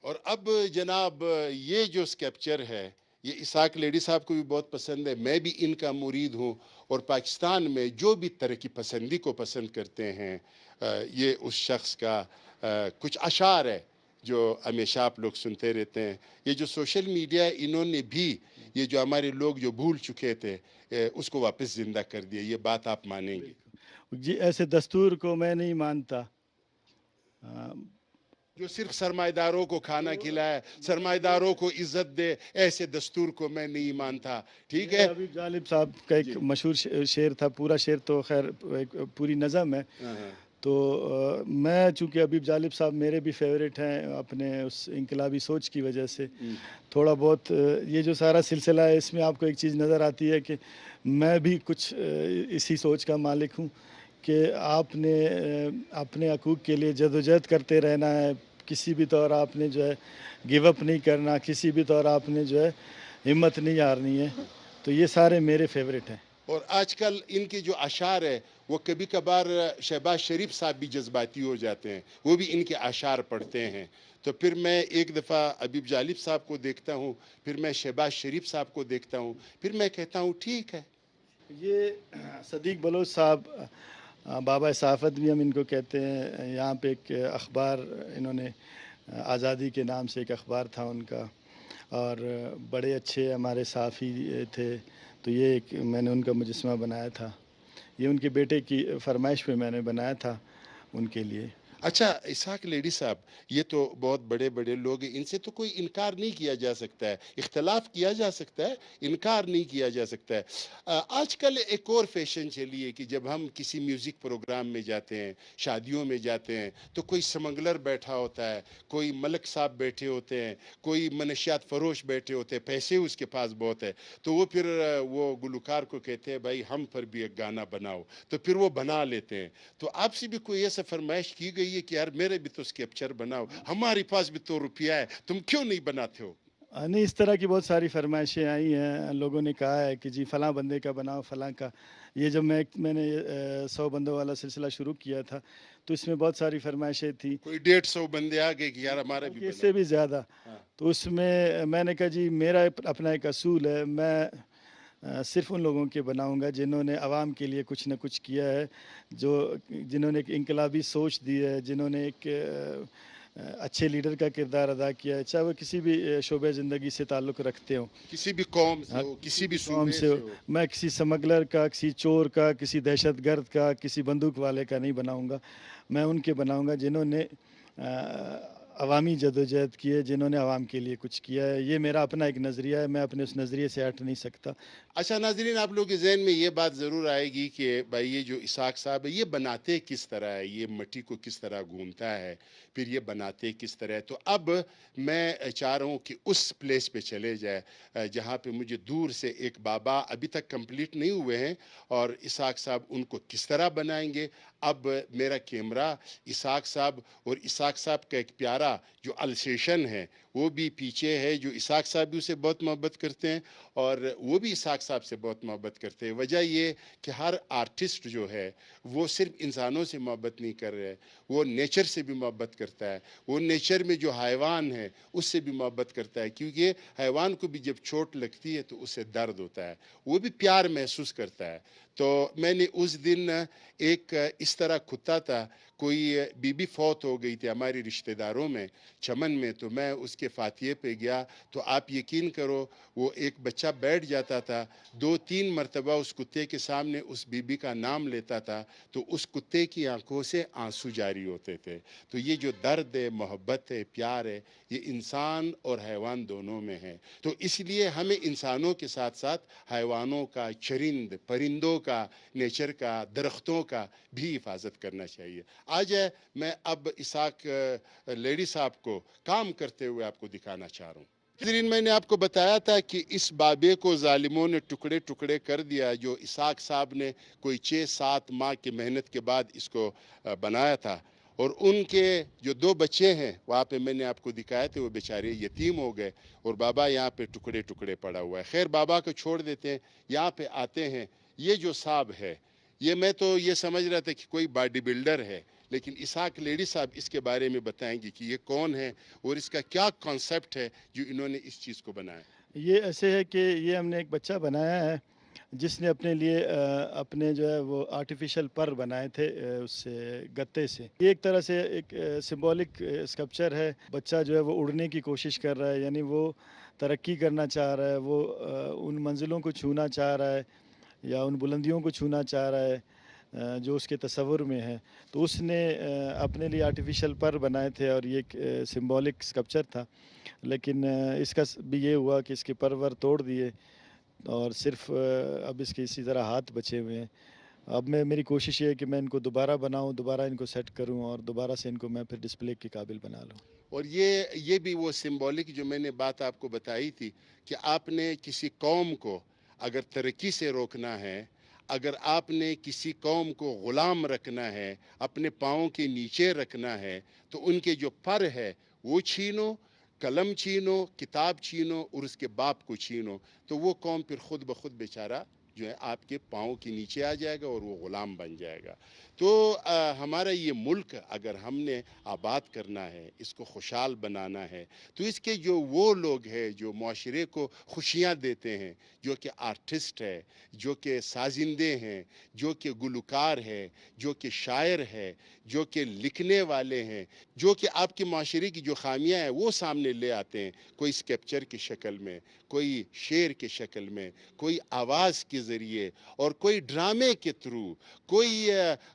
اور اب جناب یہ جو اسکیپچر ہے یہ اسحاق لیڈی صاحب کو بھی بہت پسند ہے، میں بھی ان کا مرید ہوں، اور پاکستان میں جو بھی ترقی پسندی کو پسند کرتے ہیں یہ اس شخص کا کچھ اشعار ہے جو ہمیشہ آپ لوگ سنتے رہتے ہیں۔ یہ جو سوشل میڈیا ہے انہوں نے بھی یہ جو ہمارے لوگ جو بھول چکے تھے اس کو واپس زندہ کر دیا، یہ بات آپ مانیں گے؟ جی ایسے دستور کو میں نہیں مانتا، جو صرف سرمایہ داروں کو کھانا کھلائے، سرمایہ داروں کو عزت دے، ایسے دستور کو میں نہیں مانتا، ٹھیک ہے؟ حبیب جالب صاحب کا ایک مشہور شعر تھا، پورا شعر تو خیر ایک پوری نظم ہے، تو میں چونکہ حبیب جالب صاحب میرے بھی فیوریٹ ہیں اپنے اس انقلابی سوچ کی وجہ سے، تھوڑا بہت یہ جو سارا سلسلہ ہے اس میں آپ کو ایک چیز نظر آتی ہے کہ میں بھی کچھ اسی سوچ کا مالک ہوں کہ آپ نے اپنے حقوق کے لیے جدوجہد کرتے رہنا ہے، کسی بھی طور آپ نے جو ہے گیو اپ نہیں کرنا، کسی بھی طور آپ نے جو ہے ہمت نہیں ہارنی ہے، تو یہ سارے میرے فیوریٹ ہیں۔ اور آج کل ان کے جو اشعار ہے وہ کبھی کبھار شہباز شریف صاحب بھی جذباتی ہو جاتے ہیں، وہ بھی ان کے اشعار پڑھتے ہیں، تو پھر میں ایک دفعہ حبیب جالب صاحب کو دیکھتا ہوں، پھر میں شہباز شریف صاحب کو دیکھتا ہوں، پھر میں کہتا ہوں ٹھیک ہے۔ یہ صدیق بلوچ صاحب، بابا صحافت بھی ہم ان کو کہتے ہیں، یہاں پہ ایک اخبار انہوں نے آزادی کے نام سے ایک اخبار تھا ان کا، اور بڑے اچھے ہمارے صحافی تھے، تو یہ ایک میں نے ان کا مجسمہ بنایا تھا، یہ ان کے بیٹے کی فرمائش پہ میں نے بنایا تھا ان کے لیے۔ اچھا اسحاق لیڈی صاحب، یہ تو بہت بڑے بڑے لوگ ہیں، ان سے تو کوئی انکار نہیں کیا جا سکتا ہے، اختلاف کیا جا سکتا ہے، انکار نہیں کیا جا سکتا ہے۔ آج کل ایک اور فیشن چلی ہے کہ جب ہم کسی میوزک پروگرام میں جاتے ہیں، شادیوں میں جاتے ہیں، تو کوئی سمگلر بیٹھا ہوتا ہے، کوئی ملک صاحب بیٹھے ہوتے ہیں، کوئی منشیات فروش بیٹھے ہوتے ہیں، پیسے اس کے پاس بہت ہے، تو وہ پھر وہ گلوکار کو کہتے ہیں بھائی ہم پر بھی ایک گانا بناؤ، تو پھر وہ بنا لیتے ہیں۔ تو آپ سے بھی کوئی ایسا فرمائش کی گئی ہے کہ یار میرے بھی تو اسکیپچر بناؤ، ہمارے پاس بھی تو روپیہ ہے، تم کیوں نہیں بناتے ہو؟ نہیں، اس طرح کی بہت ساری فرمائشیں آئی ہیں، لوگوں نے کہا ہے کہ جی فلاں بندے کا بناؤ، فلاں کا۔ یہ جب میں نے 100 بندوں والا سلسلہ شروع کیا تھا تو اس میں بہت ساری فرمائشیں تھیں، کوئی 150 بندے آ گئے کہ یار ہمارا بھی بلکہ اس بناؤ۔ سے بھی زیادہ، تو اس میں نے کہا جی میرا اپنا ایک اصول ہے، میں صرف ان لوگوں کے بناؤں گا جنہوں نے عوام کے لیے کچھ نہ کچھ کیا ہے، جنہوں نے ایک انقلابی سوچ دی ہے، جنہوں نے ایک اچھے لیڈر کا کردار ادا کیا ہے، چاہے وہ کسی بھی شعبہ زندگی سے تعلق رکھتے ہوں، کسی بھی قوم سے ہو، کسی بھی قوم صوبے سے ہو۔ سے ہو۔ میں کسی سمگلر کا، کسی چور کا، کسی دہشت گرد کا، کسی بندوق والے کا نہیں بناؤں گا، میں ان کے بناؤں گا جنہوں نے عوامی جدوجہد کی ہے، جنہوں نے عوام کے لیے کچھ کیا ہے۔ یہ میرا اپنا ایک نظریہ ہے، میں اپنے اس نظریے سے ہٹ نہیں سکتا۔ اچھا ناظرین، آپ لوگ کے ذہن میں یہ بات ضرور آئے گی کہ بھائی یہ جو اسحاق صاحب ہے یہ بناتے کس طرح ہے، یہ مٹی کو کس طرح گھومتا ہے، پھر یہ بناتے کس طرح ہے۔ تو اب میں چاہ رہا ہوں کہ اس پلیس پہ چلے جائے جہاں پہ مجھے دور سے ایک بابا ابھی تک کمپلیٹ نہیں ہوئے ہیں، اور اسحاق صاحب ان کو کس طرح بنائیں گے۔ اب میرا کیمرہ اسحاق صاحب اور اسحاق صاحب کا ایک پیارا جو السیشن ہے وہ بھی پیچھے ہے، جو اسحاق صاحب بھی اسے بہت محبت کرتے ہیں اور وہ بھی اسحاق صاحب سے بہت محبت کرتے ہیں۔ وجہ یہ کہ ہر آرٹسٹ جو ہے وہ صرف انسانوں سے محبت نہیں کر رہے، وہ نیچر سے بھی محبت کرتا ہے، وہ نیچر میں جو حیوان ہے اس سے بھی محبت کرتا ہے، کیونکہ حیوان کو بھی جب چوٹ لگتی ہے تو اسے درد ہوتا ہے، وہ بھی پیار محسوس کرتا ہے۔ تو میں نے اس دن ایک اس طرح کتا تھا، کوئی بی فوت ہو گئی تھی ہماری رشتہ داروں میں چمن میں، تو میں اس کے فاتحے پہ گیا تو آپ یقین کرو وہ ایک بچہ بیٹھ جاتا تھا، 2-3 مرتبہ اس کتے کے سامنے اس بی کا نام لیتا تھا تو اس کتے کی آنکھوں سے آنسو جاری ہوتے تھے۔ تو یہ جو درد ہے، محبت ہے، پیار ہے، یہ انسان اور حیوان دونوں میں ہے۔ تو اس لیے ہمیں انسانوں کے ساتھ ساتھ حیوانوں کا، چرند پرندوں کا، نیچر کا، درختوں کا بھی حفاظت کرنا چاہیے۔ آج میں اب اسحاق لیڈی صاحب کو کام کرتے ہوئے آپ کو دکھانا چاہ رہا ہوں۔ ناظرین، میں نے آپ کو بتایا تھا کہ اس بابے کو ظالموں نے ٹکڑے ٹکڑے کر دیا، جو اسحاق صاحب نے کوئی 6-7 ماہ کی محنت کے بعد اس کو بنایا تھا، اور ان کے جو 2 بچے ہیں وہاں پہ میں نے آپ کو دکھایا تھے، وہ بیچارے یتیم ہو گئے اور بابا یہاں پہ ٹکڑے ٹکڑے پڑا ہوا ہے۔ خیر بابا کو چھوڑ دیتے ہیں، یہاں پہ آتے ہیں۔ یہ جو صاحب ہے، یہ میں تو یہ سمجھ رہا تھا کہ کوئی باڈی بلڈر ہے، لیکن اسحاق لیڈی صاحب اس کے بارے میں بتائیں گے کہ یہ کون ہے اور اس کا کیا کانسیپٹ ہے جو انہوں نے اس چیز کو بنایا۔ یہ ایسے ہے کہ یہ ہم نے ایک بچہ بنایا ہے جس نے اپنے لیے اپنے جو ہے وہ آرٹیفیشل پر بنائے تھے اس سے گتے سے۔ یہ ایک طرح سے ایک سمبولک اسکلپچر ہے۔ بچہ جو ہے وہ اڑنے کی کوشش کر رہا ہے، یعنی وہ ترقی کرنا چاہ رہا ہے، وہ ان منزلوں کو چھونا چاہ رہا ہے یا ان بلندیوں کو چھونا چاہ رہا ہے جو اس کے تصور میں ہے۔ تو اس نے اپنے لیے آرٹیفیشل پر بنائے تھے اور یہ ایک سمبولک اسکلپچر تھا، لیکن اس کا بھی یہ ہوا کہ اس کے پر توڑ دیے اور صرف اب اس کے اسی طرح ہاتھ بچے ہوئے ہیں۔ اب میری کوشش یہ ہے کہ میں ان کو دوبارہ بناؤں، دوبارہ ان کو سیٹ کروں اور دوبارہ سے ان کو میں پھر ڈسپلے کے قابل بنا لوں۔ اور یہ بھی وہ سمبولک جو میں نے بات آپ کو بتائی تھی کہ آپ نے کسی قوم کو اگر ترقی سے روکنا ہے، اگر آپ نے کسی قوم کو غلام رکھنا ہے، اپنے پاؤں کے نیچے رکھنا ہے، تو ان کے جو پر ہے وہ چھینو، قلم چھینو، کتاب چھینو اور اس کے باپ کو چھینو، تو وہ قوم پھر خود بخود بیچارہ جو ہے آپ کے پاؤں کے نیچے آ جائے گا اور وہ غلام بن جائے گا۔ تو ہمارا یہ ملک اگر ہم نے آباد کرنا ہے، اس کو خوشحال بنانا ہے، تو اس کے جو وہ لوگ ہیں جو معاشرے کو خوشیاں دیتے ہیں، جو کہ آرٹسٹ ہے، جو کہ سازندے ہیں، جو کہ گلوکار ہے، جو کہ شاعر ہے، جو کہ لکھنے والے ہیں، جو کہ آپ کے معاشرے کی جو خامیاں ہیں وہ سامنے لے آتے ہیں، کوئی اسکیپچر کی شکل میں، کوئی شعر کی شکل میں، کوئی آواز کے ذریعے اور کوئی ڈرامے کے تھرو، کوئی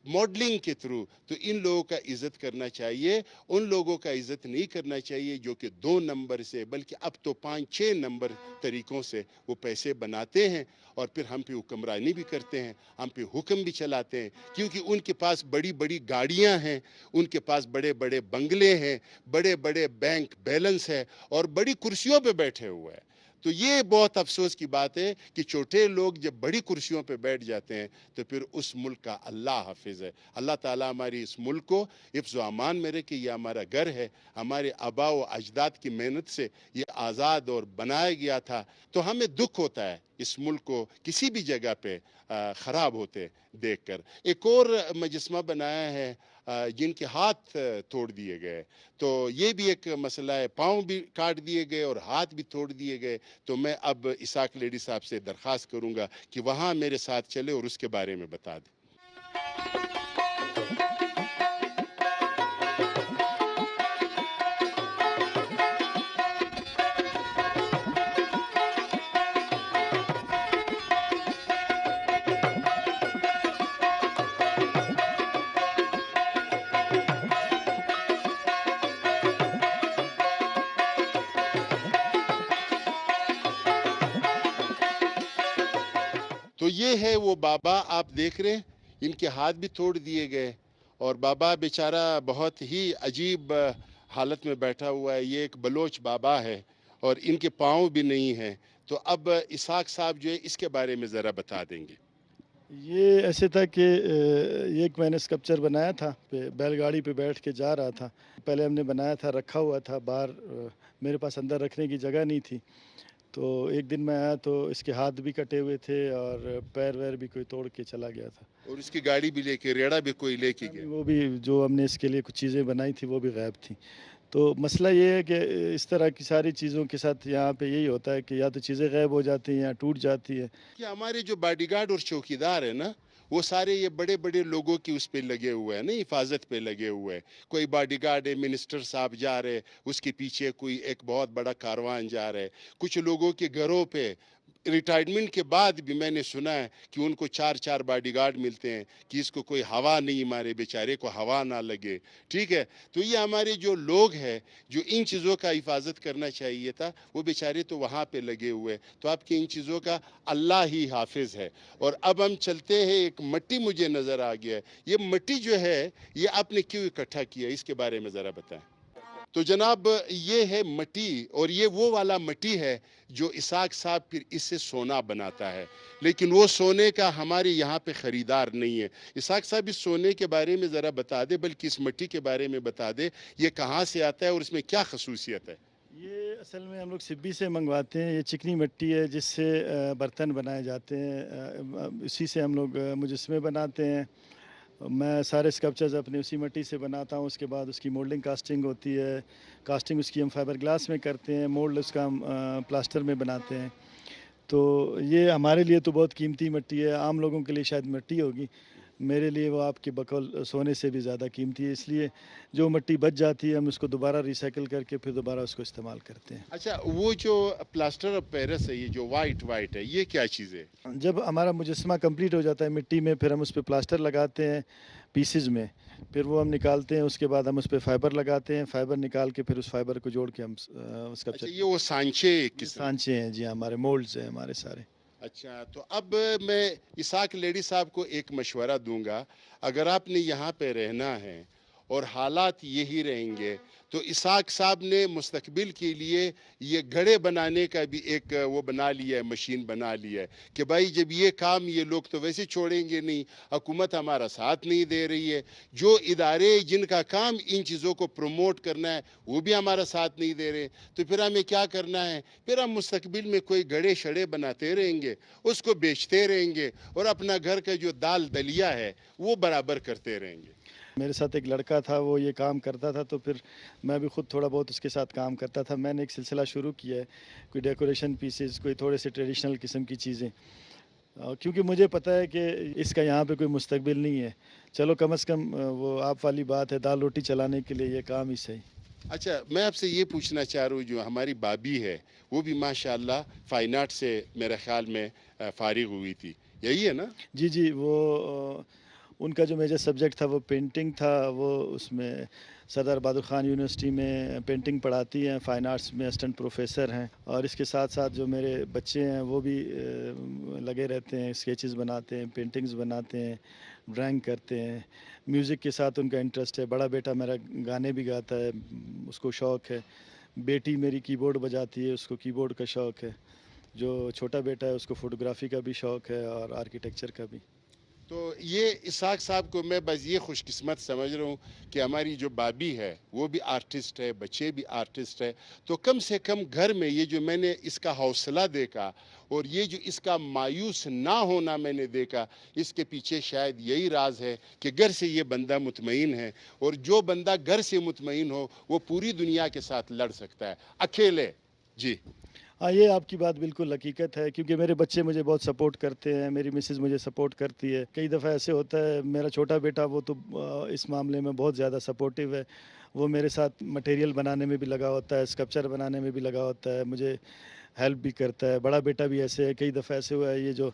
ماڈلنگ کے تھرو، تو ان لوگوں کا عزت کرنا چاہیے۔ ان لوگوں کا عزت نہیں کرنا چاہیے جو کہ 2 نمبر سے، بلکہ اب تو 5-6 نمبر طریقوں سے وہ پیسے بناتے ہیں اور پھر ہم پہ حکمرانی بھی کرتے ہیں، ہم پہ حکم بھی چلاتے ہیں، کیونکہ ان کے پاس بڑی بڑی گاڑیاں ہیں، ان کے پاس بڑے بڑے بنگلے ہیں، بڑے بڑے بینک بیلنس ہے اور بڑی کرسیوں پہ بیٹھے ہوئے ہیں۔ تو یہ بہت افسوس کی بات ہے کہ چھوٹے لوگ جب بڑی کرسیوں پہ بیٹھ جاتے ہیں تو پھر اس ملک کا اللہ حافظ ہے۔ اللہ تعالیٰ ہماری اس ملک کو حفظ و امان میں رکھے، یہ ہمارا گھر ہے، ہمارے آبا و اجداد کی محنت سے یہ آزاد اور بنایا گیا تھا، تو ہمیں دکھ ہوتا ہے اس ملک کو کسی بھی جگہ پہ خراب ہوتے دیکھ کر۔ ایک اور مجسمہ بنایا ہے جن کے ہاتھ توڑ دیے گئے، تو یہ بھی ایک مسئلہ ہے، پاؤں بھی کاٹ دیے گئے اور ہاتھ بھی توڑ دیے گئے۔ تو میں اب اسحاق لیڈی صاحب سے درخواست کروں گا کہ وہاں میرے ساتھ چلے اور اس کے بارے میں بتا دیں۔ تو یہ ہے وہ بابا آپ دیکھ رہے ہیں، ان کے ہاتھ بھی توڑ دیے گئے اور بابا بیچارہ بہت ہی عجیب حالت میں بیٹھا ہوا ہے۔ یہ ایک بلوچ بابا ہے اور ان کے پاؤں بھی نہیں ہیں۔ تو اب اسحاق صاحب جو ہے اس کے بارے میں ذرا بتا دیں گے۔ یہ ایسے تھا کہ یہ ایک میں نے اسکلپچر بنایا تھا، بیل گاڑی پہ بیٹھ کے جا رہا تھا۔ پہلے ہم نے بنایا تھا، رکھا ہوا تھا باہر، میرے پاس اندر رکھنے کی جگہ نہیں تھی، تو ایک دن میں آیا تو اس کے ہاتھ بھی کٹے ہوئے تھے اور پیر ویر بھی کوئی توڑ کے چلا گیا تھا۔ اور اس کی گاڑی بھی لے کے، ریڑا بھی کوئی لے کے گیا۔ وہ بھی جو ہم نے اس کے لیے کچھ چیزیں بنائی تھی وہ بھی غائب تھیں۔ تو مسئلہ یہ ہے کہ اس طرح کی ساری چیزوں کے ساتھ یہاں پہ یہی ہوتا ہے کہ یا تو چیزیں غائب ہو جاتی ہیں یا ٹوٹ جاتی ہیں۔ کہ ہمارے جو باڈی گارڈ اور چوکیدار ہیں نا، وہ سارے یہ بڑے بڑے لوگوں کی اس پہ لگے ہوئے ہیں نا، حفاظت پہ لگے ہوئے ہیں. کوئی باڈی گارڈ ہے، منسٹر صاحب جا رہے، اس کے پیچھے کوئی ایک بہت بڑا کاروان جا رہا ہے. کچھ لوگوں کے گھروں پہ ریٹائرمنٹ کے بعد بھی میں نے سنا ہے کہ ان کو 4 باڈی گارڈ ملتے ہیں کہ اس کو کوئی ہوا نہیں مارے، بیچارے کو ہوا نہ لگے. ٹھیک ہے، تو یہ ہمارے جو لوگ ہیں جو ان چیزوں کا حفاظت کرنا چاہیے تھا، وہ بیچارے تو وہاں پہ لگے ہوئے. تو آپ کی ان چیزوں کا اللہ ہی حافظ ہے. اور اب ہم چلتے ہیں، ایک مٹی مجھے نظر آ گیا ہے. یہ مٹی جو ہے یہ آپ نے کیوں اکٹھا کیا، اس کے بارے میں ذرا بتائیں. تو جناب یہ ہے مٹی، اور یہ وہ والا مٹی ہے جو اسحاق صاحب پھر اس سے سونا بناتا ہے، لیکن وہ سونے کا ہمارے یہاں پہ خریدار نہیں ہے. اسحاق صاحب اس سونے کے بارے میں ذرا بتا دے، بلکہ اس مٹی کے بارے میں بتا دے، یہ کہاں سے آتا ہے اور اس میں کیا خصوصیت ہے. یہ اصل میں ہم لوگ سبی سے منگواتے ہیں. یہ چکنی مٹی ہے جس سے برتن بنائے جاتے ہیں. اسی سے ہم لوگ مجسمے بناتے ہیں. میں سارے اسکلپچرز اپنے اسی مٹی سے بناتا ہوں. اس کے بعد اس کی مولڈنگ کاسٹنگ ہوتی ہے. کاسٹنگ اس کی ہم فائبر گلاس میں کرتے ہیں، مولڈ اس کا ہم پلاسٹر میں بناتے ہیں. تو یہ ہمارے لیے تو بہت قیمتی مٹی ہے. عام لوگوں کے لیے شاید مٹی ہوگی، میرے لیے وہ آپ کے بقول سونے سے بھی زیادہ قیمتی ہے. اس لیے جو مٹی بچ جاتی ہے ہم اس کو دوبارہ ریسائیکل کر کے پھر دوبارہ اس کو استعمال کرتے ہیں. اچھا، وہ جو پلاسٹر آف پیرس ہے، یہ جو وائٹ ہے، یہ کیا چیز ہے؟ جب ہمارا مجسمہ کمپلیٹ ہو جاتا ہے مٹی میں، پھر ہم اس پہ پلاسٹر لگاتے ہیں پیسز میں. پھر وہ ہم نکالتے ہیں. اس کے بعد ہم اس پہ فائبر لگاتے ہیں. فائبر نکال کے پھر اس فائبر کو جوڑ کے ہم اچھا، یہ وہ سانچے قسم. سانچے ہیں جی، ہمارے مولڈز ہیں ہمارے سارے. اچھا، تو اب میں اسحاق لیڈی صاحب کو ایک مشورہ دوں گا. اگر آپ نے یہاں پہ رہنا ہے اور حالات یہی رہیں گے، تو اسحاق صاحب نے مستقبل کے لیے یہ گھڑے بنانے کا بھی ایک وہ بنا لیا ہے، مشین بنا لیا ہے کہ بھائی جب یہ کام یہ لوگ تو ویسے چھوڑیں گے نہیں، حکومت ہمارا ساتھ نہیں دے رہی ہے، جو ادارے جن کا کام ان چیزوں کو پروموٹ کرنا ہے وہ بھی ہمارا ساتھ نہیں دے رہے، تو پھر ہمیں کیا کرنا ہے؟ پھر ہم مستقبل میں کوئی گھڑے شڑے بناتے رہیں گے، اس کو بیچتے رہیں گے اور اپنا گھر کا جو دال دلیا ہے وہ برابر کرتے رہیں گے. میرے ساتھ ایک لڑکا تھا، وہ یہ کام کرتا تھا، تو پھر میں بھی خود تھوڑا بہت اس کے ساتھ کام کرتا تھا. میں نے ایک سلسلہ شروع کیا ہے، کوئی ڈیکوریشن پیسز، کوئی تھوڑے سے ٹریڈیشنل قسم کی چیزیں، کیونکہ مجھے پتہ ہے کہ اس کا یہاں پہ کوئی مستقبل نہیں ہے. چلو کم از کم وہ آپ والی بات ہے، دال روٹی چلانے کے لیے یہ کام ہی صحیح. اچھا، میں آپ سے یہ پوچھنا چاہ رہا ہوں، جو ہماری بابی ہے وہ بھی ماشاءاللہ فائن آرٹ سے میرے خیال میں فارغ ہوئی تھی، یہی ہے نا؟ جی جی، وہ ان کا جو میجر سبجیکٹ تھا وہ پینٹنگ تھا. وہ اس میں سردار بہادر خان یونیورسٹی میں پینٹنگ پڑھاتی ہیں، فائن آرٹس میں اسسٹنٹ پروفیسر ہیں. اور اس کے ساتھ ساتھ جو میرے بچے ہیں وہ بھی لگے رہتے ہیں، اسکیچز بناتے ہیں، پینٹنگز بناتے ہیں، ڈرائنگ کرتے ہیں. میوزک کے ساتھ ان کا انٹرسٹ ہے. بڑا بیٹا میرا گانے بھی گاتا ہے، اس کو شوق ہے. بیٹی میری کی بورڈ بجاتی ہے، اس کو کی بورڈ کا شوق ہے. جو چھوٹا بیٹا ہے اس کو فوٹوگرافی کا بھی شوق ہے اور آرکیٹیکچر کا بھی. تو یہ اسحاق صاحب کو میں بس یہ خوش قسمت سمجھ رہا ہوں کہ ہماری جو بابی ہے وہ بھی آرٹسٹ ہے، بچے بھی آرٹسٹ ہے. تو کم سے کم گھر میں یہ جو میں نے اس کا حوصلہ دیکھا اور یہ جو اس کا مایوس نہ ہونا میں نے دیکھا، اس کے پیچھے شاید یہی راز ہے کہ گھر سے یہ بندہ مطمئن ہے. اور جو بندہ گھر سے مطمئن ہو وہ پوری دنیا کے ساتھ لڑ سکتا ہے اکیلے. جی ہاں، یہ آپ کی بات بالکل حقیقت ہے، کیونکہ میرے بچے مجھے بہت سپورٹ کرتے ہیں، میری مسز مجھے سپورٹ کرتی ہے. کئی دفعہ ایسے ہوتا ہے، میرا چھوٹا بیٹا وہ تو اس معاملے میں بہت زیادہ سپورٹیو ہے. وہ میرے ساتھ مٹیریل بنانے میں بھی لگا ہوتا ہے، اسکلپچر بنانے میں بھی لگا ہوتا ہے، مجھے ہیلپ بھی کرتا ہے. بڑا بیٹا بھی ایسے ہے. کئی دفعہ ایسے ہوا ہے، یہ جو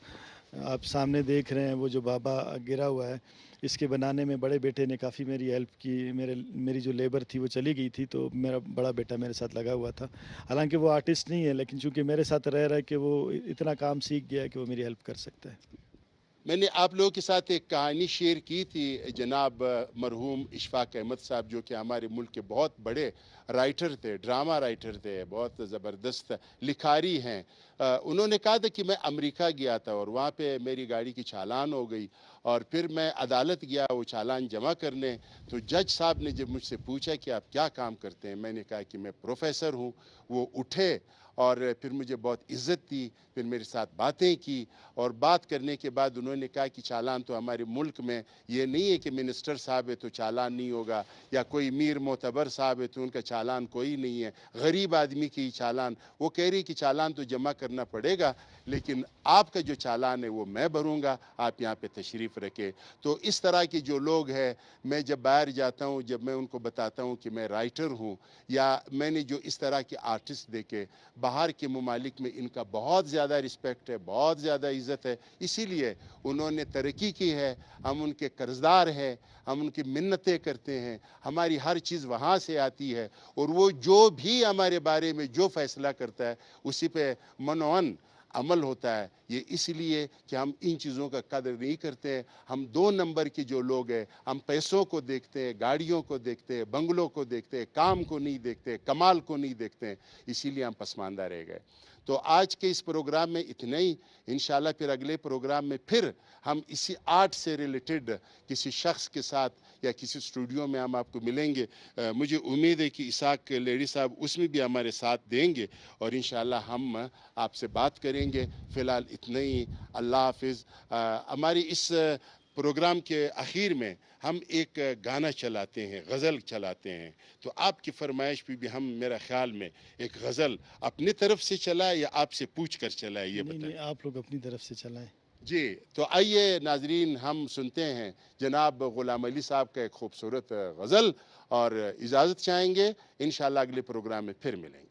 آپ سامنے دیکھ رہے ہیں وہ جو بابا گرا ہوا ہے، اس کے بنانے میں بڑے بیٹے نے کافی میری ہیلپ کی. میری جو لیبر تھی وہ چلی گئی تھی، تو میرا بڑا بیٹا میرے ساتھ لگا ہوا تھا. حالانکہ وہ آرٹسٹ نہیں ہے، لیکن چونکہ میرے ساتھ رہ رہا ہے کہ وہ اتنا کام سیکھ گیا ہے کہ وہ میری ہیلپ کر سکتا ہے. میں نے آپ لوگوں کے ساتھ ایک کہانی شیئر کی تھی. جناب مرحوم اشفاق احمد صاحب جو کہ ہمارے ملک کے بہت بڑے رائٹر تھے، ڈرامہ رائٹر تھے، بہت زبردست لکھاری ہیں. انہوں نے کہا تھا کہ میں امریکہ گیا تھا اور وہاں پہ میری گاڑی کی چالان ہو گئی اور پھر میں عدالت گیا وہ چالان جمع کرنے. تو جج صاحب نے جب مجھ سے پوچھا کہ آپ کیا کام کرتے ہیں، میں نے کہا کہ میں پروفیسر ہوں. وہ اٹھے اور پھر مجھے بہت عزت دی، پھر میرے ساتھ باتیں کی اور بات کرنے کے بعد انہوں نے کہا کہ چالان تو ہمارے ملک میں یہ نہیں ہے کہ منسٹر صاحب ہے تو چالان نہیں ہوگا، یا کوئی میر معتبر صاحب ہے تو ان کا چالان کوئی نہیں ہے، غریب آدمی کی چالان. وہ کہہ رہی کہ چالان تو جمع کرنا پڑے گا، لیکن آپ کا جو چالان ہے وہ میں بھروں گا. آپ یہاں پہ تشریف تشریف رکھے. تو اس طرح کے جو لوگ ہیں, میں جب باہر جاتا ہوں, جب میں ان کو بتاتا ہوں کہ میں رائٹر ہوں, یا میں نے جو اس طرح کے آرٹسٹ دیکھے باہر کے ممالک میں, ان کا بہت زیادہ رسپیکٹ ہے, بہت زیادہ عزت ہے. اسی لیے انہوں نے ترقی کی ہے, ہم ان کے قرضدار ہیں, ہم ان کی منتیں کرتے ہیں, ہماری ہر چیز وہاں سے آتی ہے, اور وہ جو بھی ہمارے بارے میں جو فیصلہ کرتا ہے اسی پہ منوعاً عمل ہوتا ہے. یہ اس لیے کہ ہم ان چیزوں کا قدر نہیں کرتے ہیں. ہم 2 نمبر کے جو لوگ ہیں, ہم پیسوں کو دیکھتے ہیں, گاڑیوں کو دیکھتے ہیں, بنگلوں کو دیکھتے ہیں, کام کو نہیں دیکھتے, کمال کو نہیں دیکھتے ہیں. اسی لیے ہم پسماندہ رہ گئے. تو آج کے اس پروگرام میں اتنا ہی. انشاءاللہ پھر اگلے پروگرام میں پھر ہم اسی آرٹ سے ریلیٹڈ کسی شخص کے ساتھ یا کسی اسٹوڈیو میں ہم آپ کو ملیں گے. مجھے امید ہے کہ اسحاق لیڈی صاحب اس میں بھی ہمارے ساتھ دیں گے, اور انشاءاللہ ہم آپ سے بات کریں گے. فی الحال اتنا ہی. اللہ حافظ. ہماری اس پروگرام کے آخر میں ہم ایک گانا چلاتے ہیں, غزل چلاتے ہیں. تو آپ کی فرمائش پہ بھی ہم, میرا خیال میں, ایک غزل اپنی طرف سے چلائے یا آپ سے پوچھ کر چلائے, یہ نہیں بتائیں. نہیں, آپ لوگ اپنی طرف سے چلائیں. جی, تو آئیے ناظرین, ہم سنتے ہیں جناب غلام علی صاحب کا ایک خوبصورت غزل, اور اجازت چاہیں گے. انشاءاللہ اگلے پروگرام میں پھر ملیں گے.